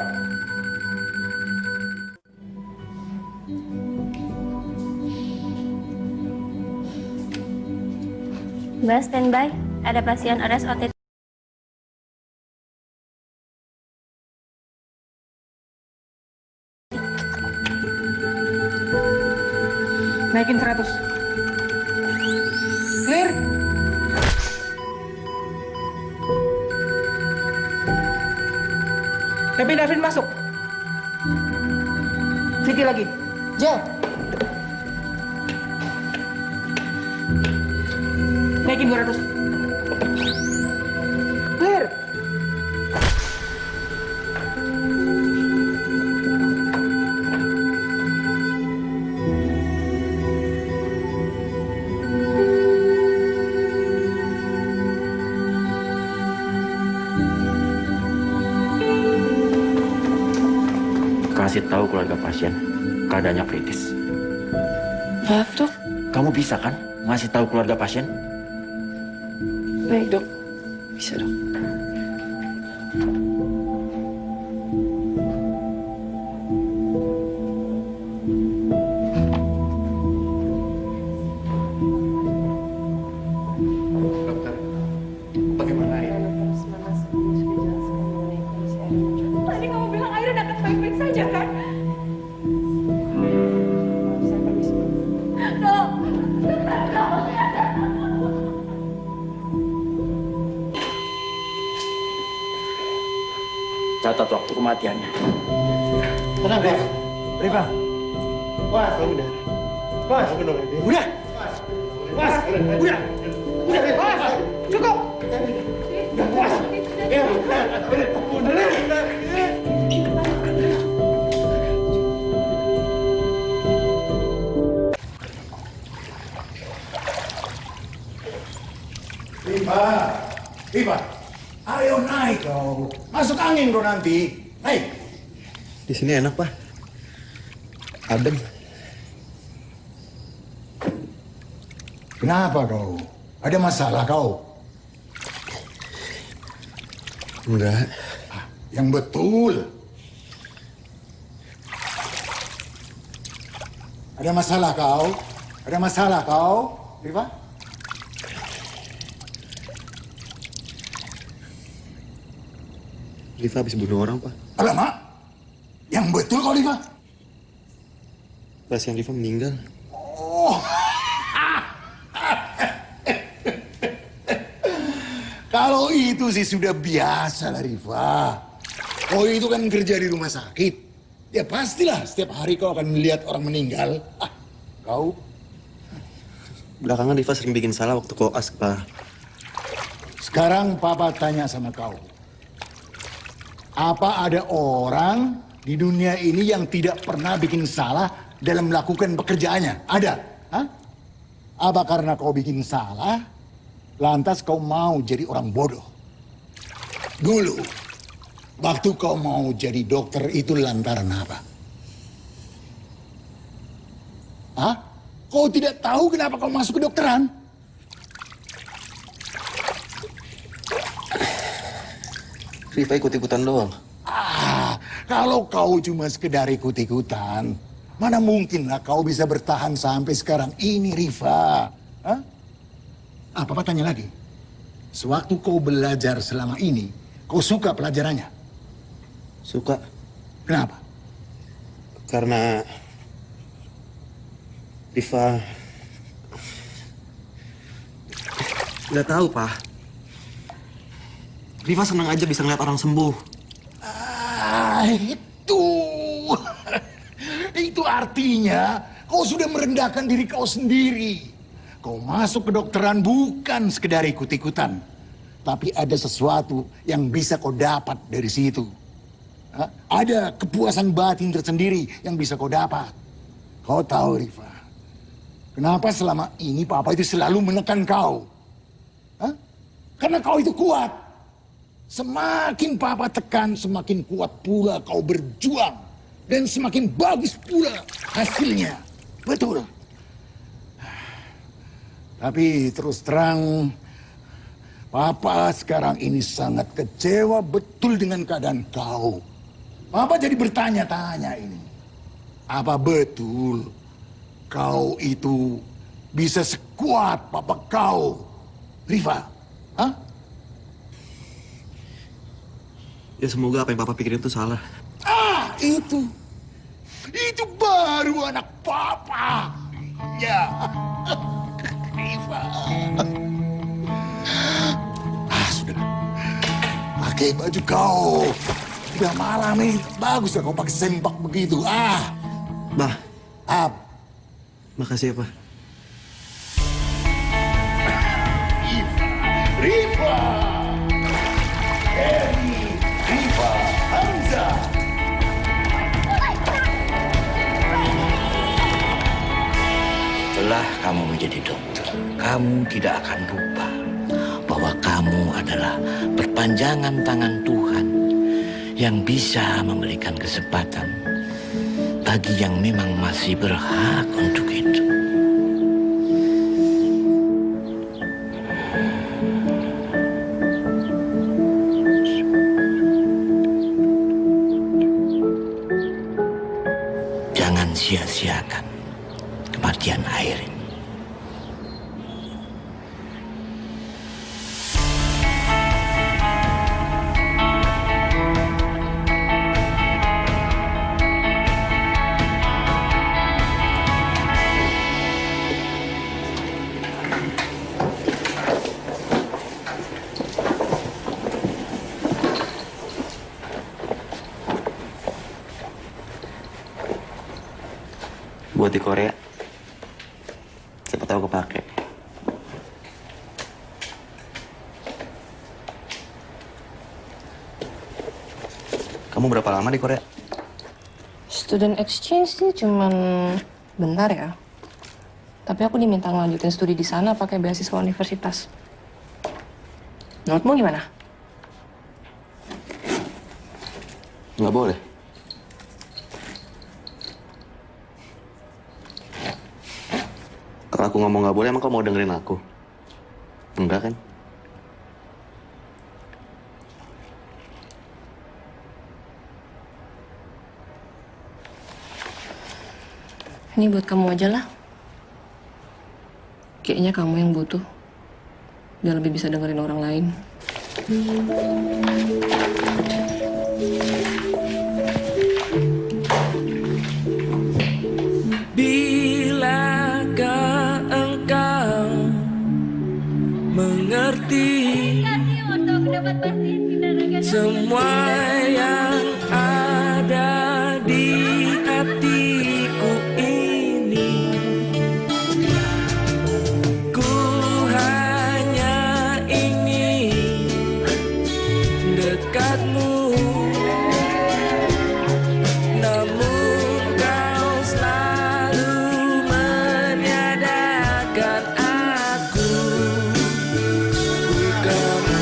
Mbak, standby. Ada pasien arrest OTT. Naikin 100. Clear. Tapi Davin masuk. Siti lagi. Jel. Naikin 200. Clear. Kasih tahu keluarga pasien keadaannya kritis. Maaf, Dok. Kamu bisa kan ngasih tahu keluarga pasien? Baik, Dok. Bisa, Dok. Dokter, bagaimana ya? Tadi kamu bilang Airin akan baik-baik saja, kan? Dok, Catat waktu kematiannya. Tenang, Dev. Riva. Pas, udah. Pas, udah. Udah. Pas, udah. Udah, pas. Cukup. Udah, pas. Ya, udah. Riva, Riva, ayo naik kau. Masuk angin kau nanti. Naik. Di sini enak, Pak. Adem. Kenapa kau? Ada masalah kau? Enggak. Yang betul. Ada masalah kau? Ada masalah kau, Riva? Riva habis bunuh orang, Pak. Alamak, yang betul kau, Riva? Pasien Riva meninggal. Oh. Kalau itu sih sudah biasa lah, Riva. Oh, itu kan kerja di rumah sakit. Ya pastilah setiap hari kau akan melihat orang meninggal. Kau? Belakangan Riva sering bikin salah waktu koas, Pak. Sekarang Papa tanya sama kau. Apa ada orang di dunia ini yang tidak pernah bikin salah dalam melakukan pekerjaannya? Ada? Hah? Apa karena kau bikin salah, lantas kau mau jadi orang bodoh? Dulu, waktu kau mau jadi dokter itu lantaran apa? Hah? Kau tidak tahu kenapa kau masuk ke dokteran? Riva ikut-ikutan doang. Kalau kau cuma sekedar ikut-ikutan, mana mungkinlah kau bisa bertahan sampai sekarang ini, Riva? Hah? Papa tanya lagi. Sewaktu kau belajar selama ini, kau suka pelajarannya? Suka. Kenapa? Karena Riva nggak tahu, Pak. Riva senang aja bisa ngeliat orang sembuh. Itu. artinya kau sudah merendahkan diri kau sendiri. Kau masuk kedokteran bukan sekedar ikut-ikutan. Tapi ada sesuatu yang bisa kau dapat dari situ. Ada kepuasan batin tersendiri yang bisa kau dapat. Kau tahu, Rifa, kenapa selama ini Papa itu selalu menekan kau? Karena kau itu kuat. Semakin Papa tekan, semakin kuat pula kau berjuang. Dan semakin bagus pula hasilnya. Betul. Tapi terus terang, Papa sekarang ini sangat kecewa betul dengan keadaan kau. Papa jadi bertanya-tanya ini. Apa betul kau itu bisa sekuat papa kau, Rifa? Hah? Ya semoga apa yang Papa pikirin itu salah. Itu baru anak Papa. Ya. Rifa. Sudah. Pakai baju kau. Udah malam nih. Bagus ya kau pakai sempak begitu. Bah. Makasih ya, Pak. Rifa. Rifa Hamza. Setelah kamu menjadi dokter, kamu tidak akan lupa bahwa kamu adalah perpanjangan tangan Tuhan yang bisa memberikan kesempatan bagi yang memang masih berhak untuk itu. Jangan sia-siakan kematian Airin. Buat di Korea. Siapa tahu kepake. Kamu berapa lama di Korea? Student exchange sih cuman bentar ya. Tapi aku diminta ngelanjutin studi di sana pakai beasiswa universitas. Menurutmu gimana? Nggak boleh. Kalau aku ngomong nggak boleh, emang kau mau dengerin aku? Enggak kan? Ini buat kamu aja lah. Kayaknya kamu yang butuh. Biar lebih bisa dengerin orang lain. Bilakah engkau mengerti semua yang ada di hatiku ini? Ku hanya ingin dekatmu, namun kau selalu meniadakan aku. Bukan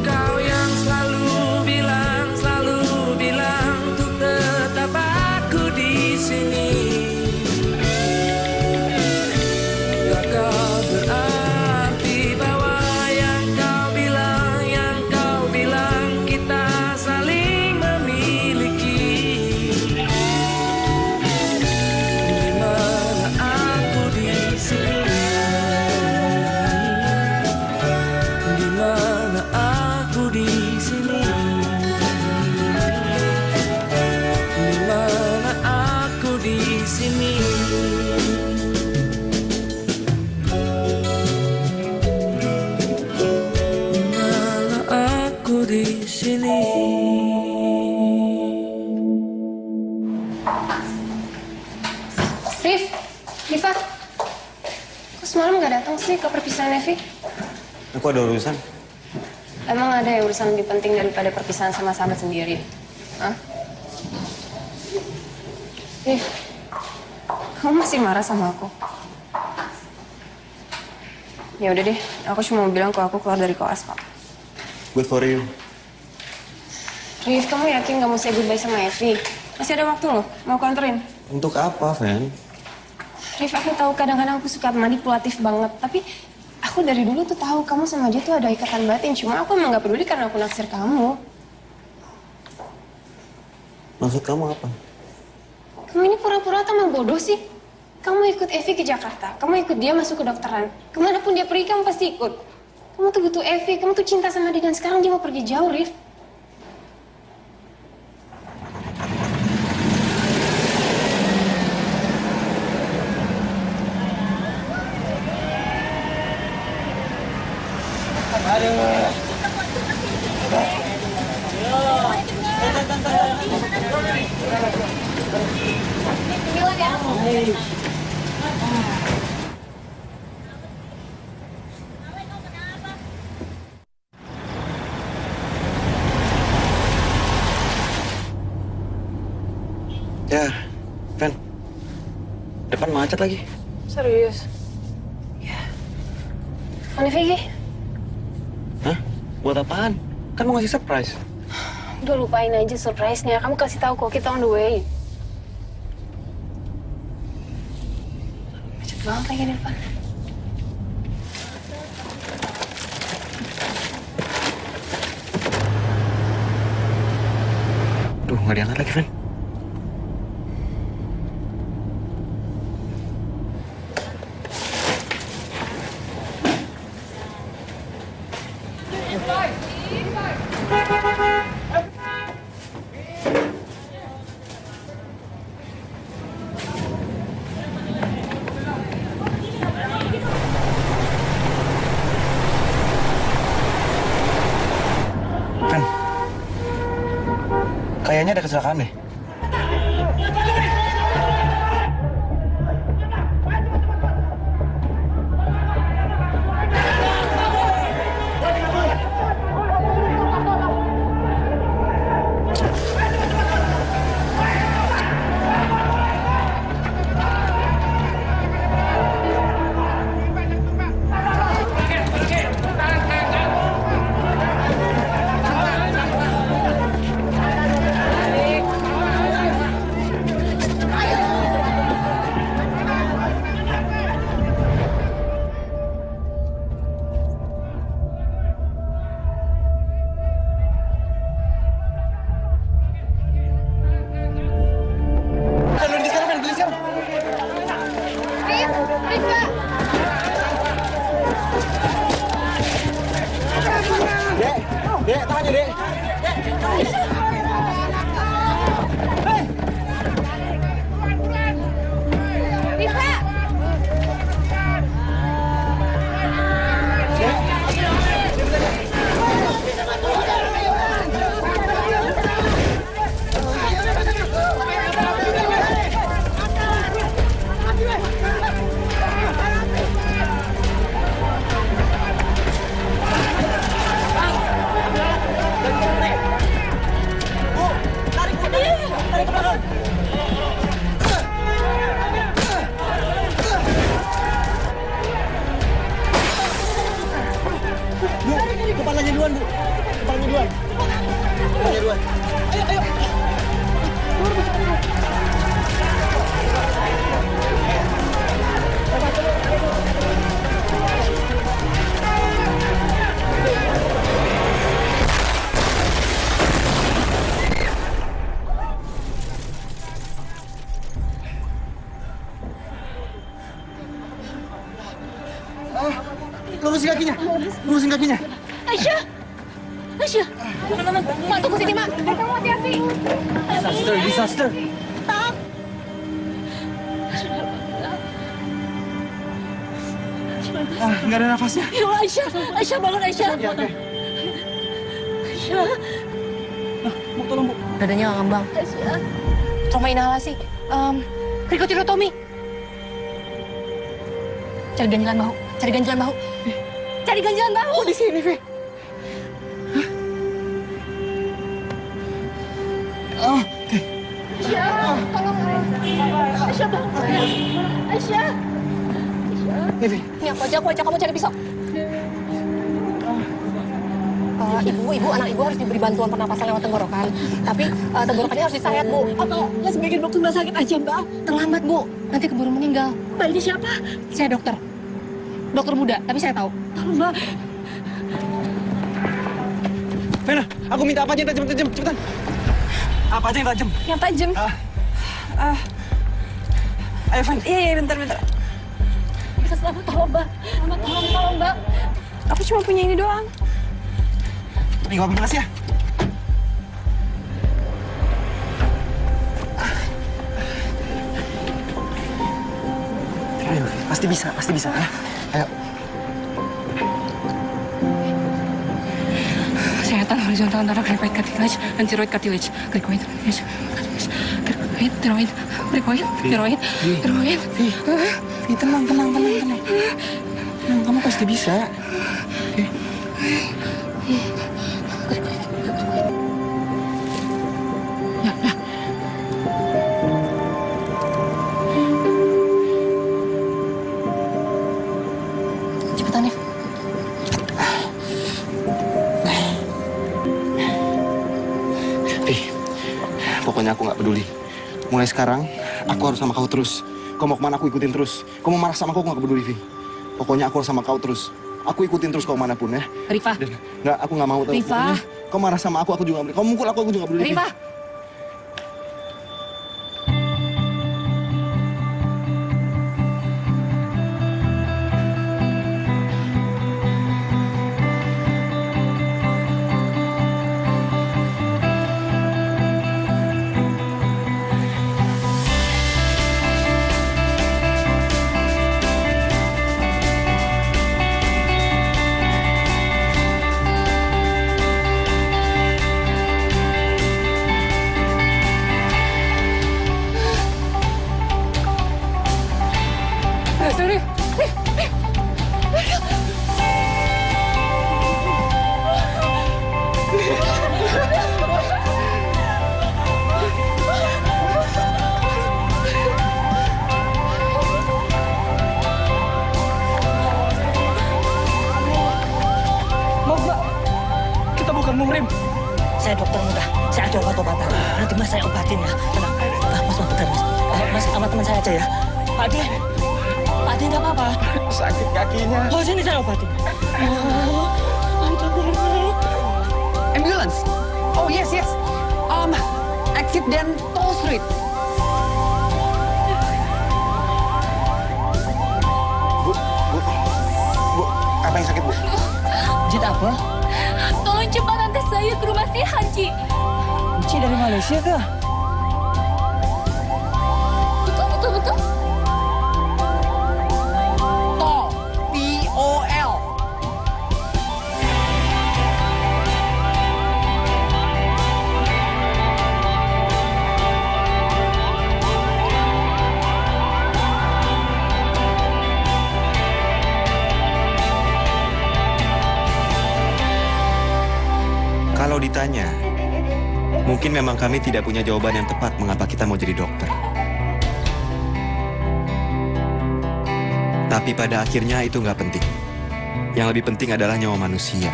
kau yang selalu bilang untuk tetap aku di sini. Takkan berarti bahwa yang kau bilang kita saling memiliki. Di mana aku di sini? Di mana aku di sini? Di mana aku di sini? Di mana aku di sini? nggak datang sih ke perpisahan Evi? Aku ada urusan. Emang ada yang urusan lebih penting daripada perpisahan sama sahabat sendiri? Hah? Rif, kamu masih marah sama aku? Ya udah deh, aku cuma mau bilang kalau aku keluar dari koas kok. Good for you. Rif, kamu yakin gak mau say goodbye sama Evi? Masih ada waktu loh, mau aku anterin? Untuk apa, Fen? Rif, aku tahu kadang-kadang aku suka manipulatif banget, tapi aku dari dulu tuh tahu kamu sama dia tuh ada ikatan batin. Cuma aku emang gak peduli karena aku naksir kamu. Maksud kamu apa? Kamu ini pura-pura atau emang bodoh sih? Kamu ikut Evi ke Jakarta, kamu ikut dia masuk ke kedokteran. Kemanapun dia pergi, kamu pasti ikut. Kamu tuh butuh Evi, kamu tuh cinta sama dia dan sekarang dia mau pergi jauh, Rif. Ya, Fen. Depan macet lagi. Serius? Mana Vicky? Hah? Buat apaan? Kan mau ngasih surprise. Udah lupain aja surprise-nya. Kamu kasih tahu kok kita on the way. Macet banget lagi di depan. Duh, nggak diangkat lagi, Fen. Kayaknya ada kecelakaan deh. Dek, tahan ya, Dek. Kepalanya duluan, Bu. Kepalanya duluan. Kepalanya duluan. Ayo, ayo. Lurusin kakinya. Lurusin kakinya. Aisyah! Aisyah! Teman-teman, Mak tunggu sini, Mak. Kamu hati-hati. Disaster, disaster. Nggak ada nafasnya. Ya Allah, Aisyah. Aisyah, bangun Aisyah. Ya, oke. Aisyah. Bu, tolong, Bu. Dadanya nggak ngembang. Aisyah. Trauma inhalasi. Krikotilotomi. Cari ganjelan bahu. Cari ganjalan bahu. Cari ganjalan bahu. Oh, di sini, Vi. Oh, oke. Aisyah, tolong. Aisyah, bangun saya. Aisyah. Ini aku aja kamu cari pisau. Ibu, anak ibu harus diberi bantuan pernapasan lewat tenggorokan. Tapi tenggorokannya harus disayat, Bu. Atau nggak sebaiknya dokter rumah sakit aja, Mbak? Terlambat, Bu. Nanti keburu meninggal. Mbak, ini siapa? Saya dokter. Dokter muda, tapi saya tahu. Tolong, Mbak. Vena, aku minta apa aja yang tajam, cepetan. Apa aja yang tajam? Yang tajam. Ayo, Ven. Iya, bentar. Bisa selamat, tolong, Mbak. Tolong, Mbak. Aku cuma punya ini doang. Nih, gua ambil gelas ya. Ayo, pasti bisa ya. Ayo. Kesehatan horizontal antara cricoid cartilage dan thyroid cartilage. Cricoid. Thyroid. Vi, tenang. Kamu pasti bisa. Oke. Ya. Cepetan ya. Pokoknya aku nggak peduli. Mulai sekarang, aku harus sama kau terus. Kau mau kemana, aku ikutin terus. Kau mau marah sama aku nggak peduli, Vi. Pokoknya aku harus sama kau terus. Aku ikutin terus kau manapun ya. Rifa. Nggak, aku nggak mau tahu. Rifa. Kau marah sama aku juga nggak peduli. Kau mukul aku juga nggak peduli. Rifa. Saya dokter muda, saya ada obat-obatan. Nanti Mas saya obatin ya. Tenang. Mas, bentar Mas. Mas sama teman saya aja ya. Pak Ade nggak apa-apa. Sakit kakinya. Oh, sini saya obatin. Ambulance. Oh yes. Exit dan Toll Street. Bu, apa yang sakit, Bu? Jid apa? Tolong cepat antar saya ke rumah si Hanci. Ci dari Malaysia kah? Betul. Tol. T-O-L. Kalau ditanya, mungkin memang kami tidak punya jawaban yang tepat mengapa kita mau jadi dokter. Tapi pada akhirnya itu nggak penting. Yang lebih penting adalah nyawa manusia,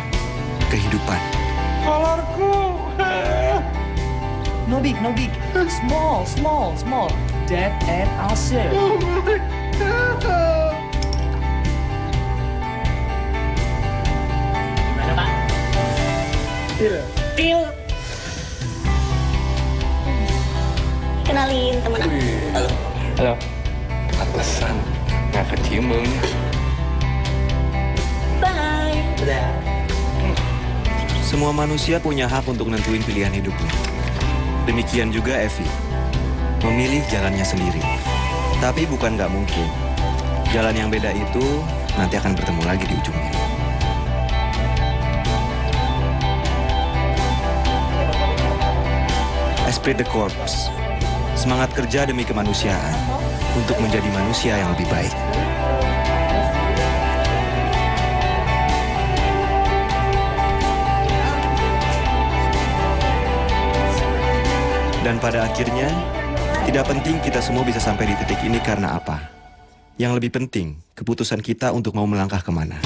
kehidupan. Kolorku. No big. Small. Dad and Asher. Gimana, Pak? Til. Kenalin teman aku. Halo. Pantesan nggak kecium baunya. Bye. Semua manusia punya hak untuk nentuin pilihan hidupnya. Demikian juga Evi. Memilih jalannya sendiri. Tapi bukan nggak mungkin. Jalan yang beda itu nanti akan bertemu lagi di ujungnya. Esprit de Corps. Semangat kerja demi kemanusiaan untuk menjadi manusia yang lebih baik. Dan pada akhirnya, tidak penting kita semua bisa sampai di titik ini karena apa. Yang lebih penting, keputusan kita untuk mau melangkah kemana.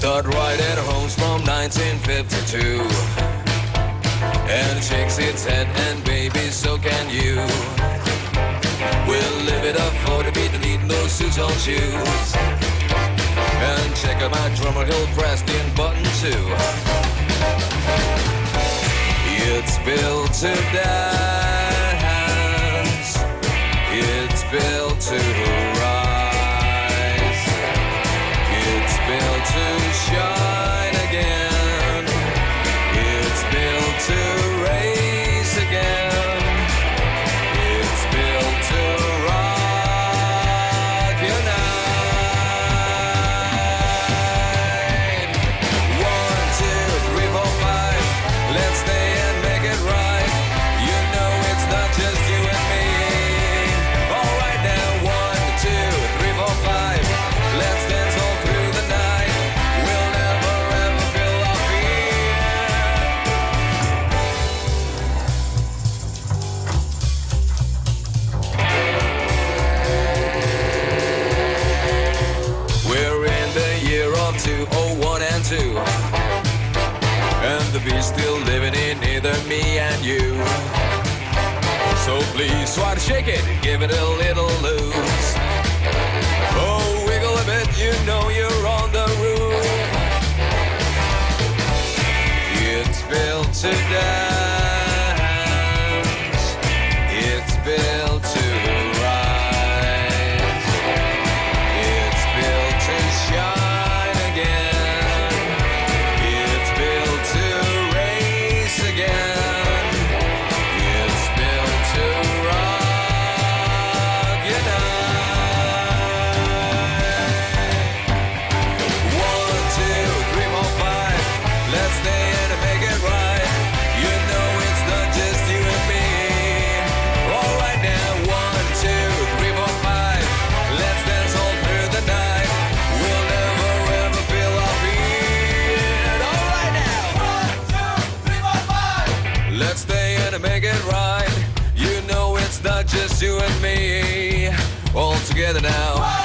Start right at homes from 1952. And it shakes its head and baby, so can you. We'll live it up for the beat and eat those suits on shoes. And check out my drummer, he'll press the button too. It's built to dance. It's built to rise. It's built to shine again. It's built to race again. It's built to rock unite. 1, 2, 3, 4, 5. Let's stay and make it right. You know it's not just you and me. All right now, 1, 2, 3, 4, 5. Let's dance all through the night. We'll never ever feel our fear. We're in the year of 2001 and 2. And the beat's still living in either me and you. So please try to shake it, give it a little loose. Oh, wiggle a bit, you know you're on the roof. It's built to dance. It's built to rise. It's built to shine again. It's built to race again. It's built to rock unite. 1, 2, 3, 4, 5. Let's stay and make it right. You know it's not just you and me. All right now, 1, 2, 3, 4, 5. Let's dance all through the night. We'll never ever feel our beat. All right now, 1, 2, 3, 4, 5. Let's stay and make it right. You know it's not just you and me. All together now.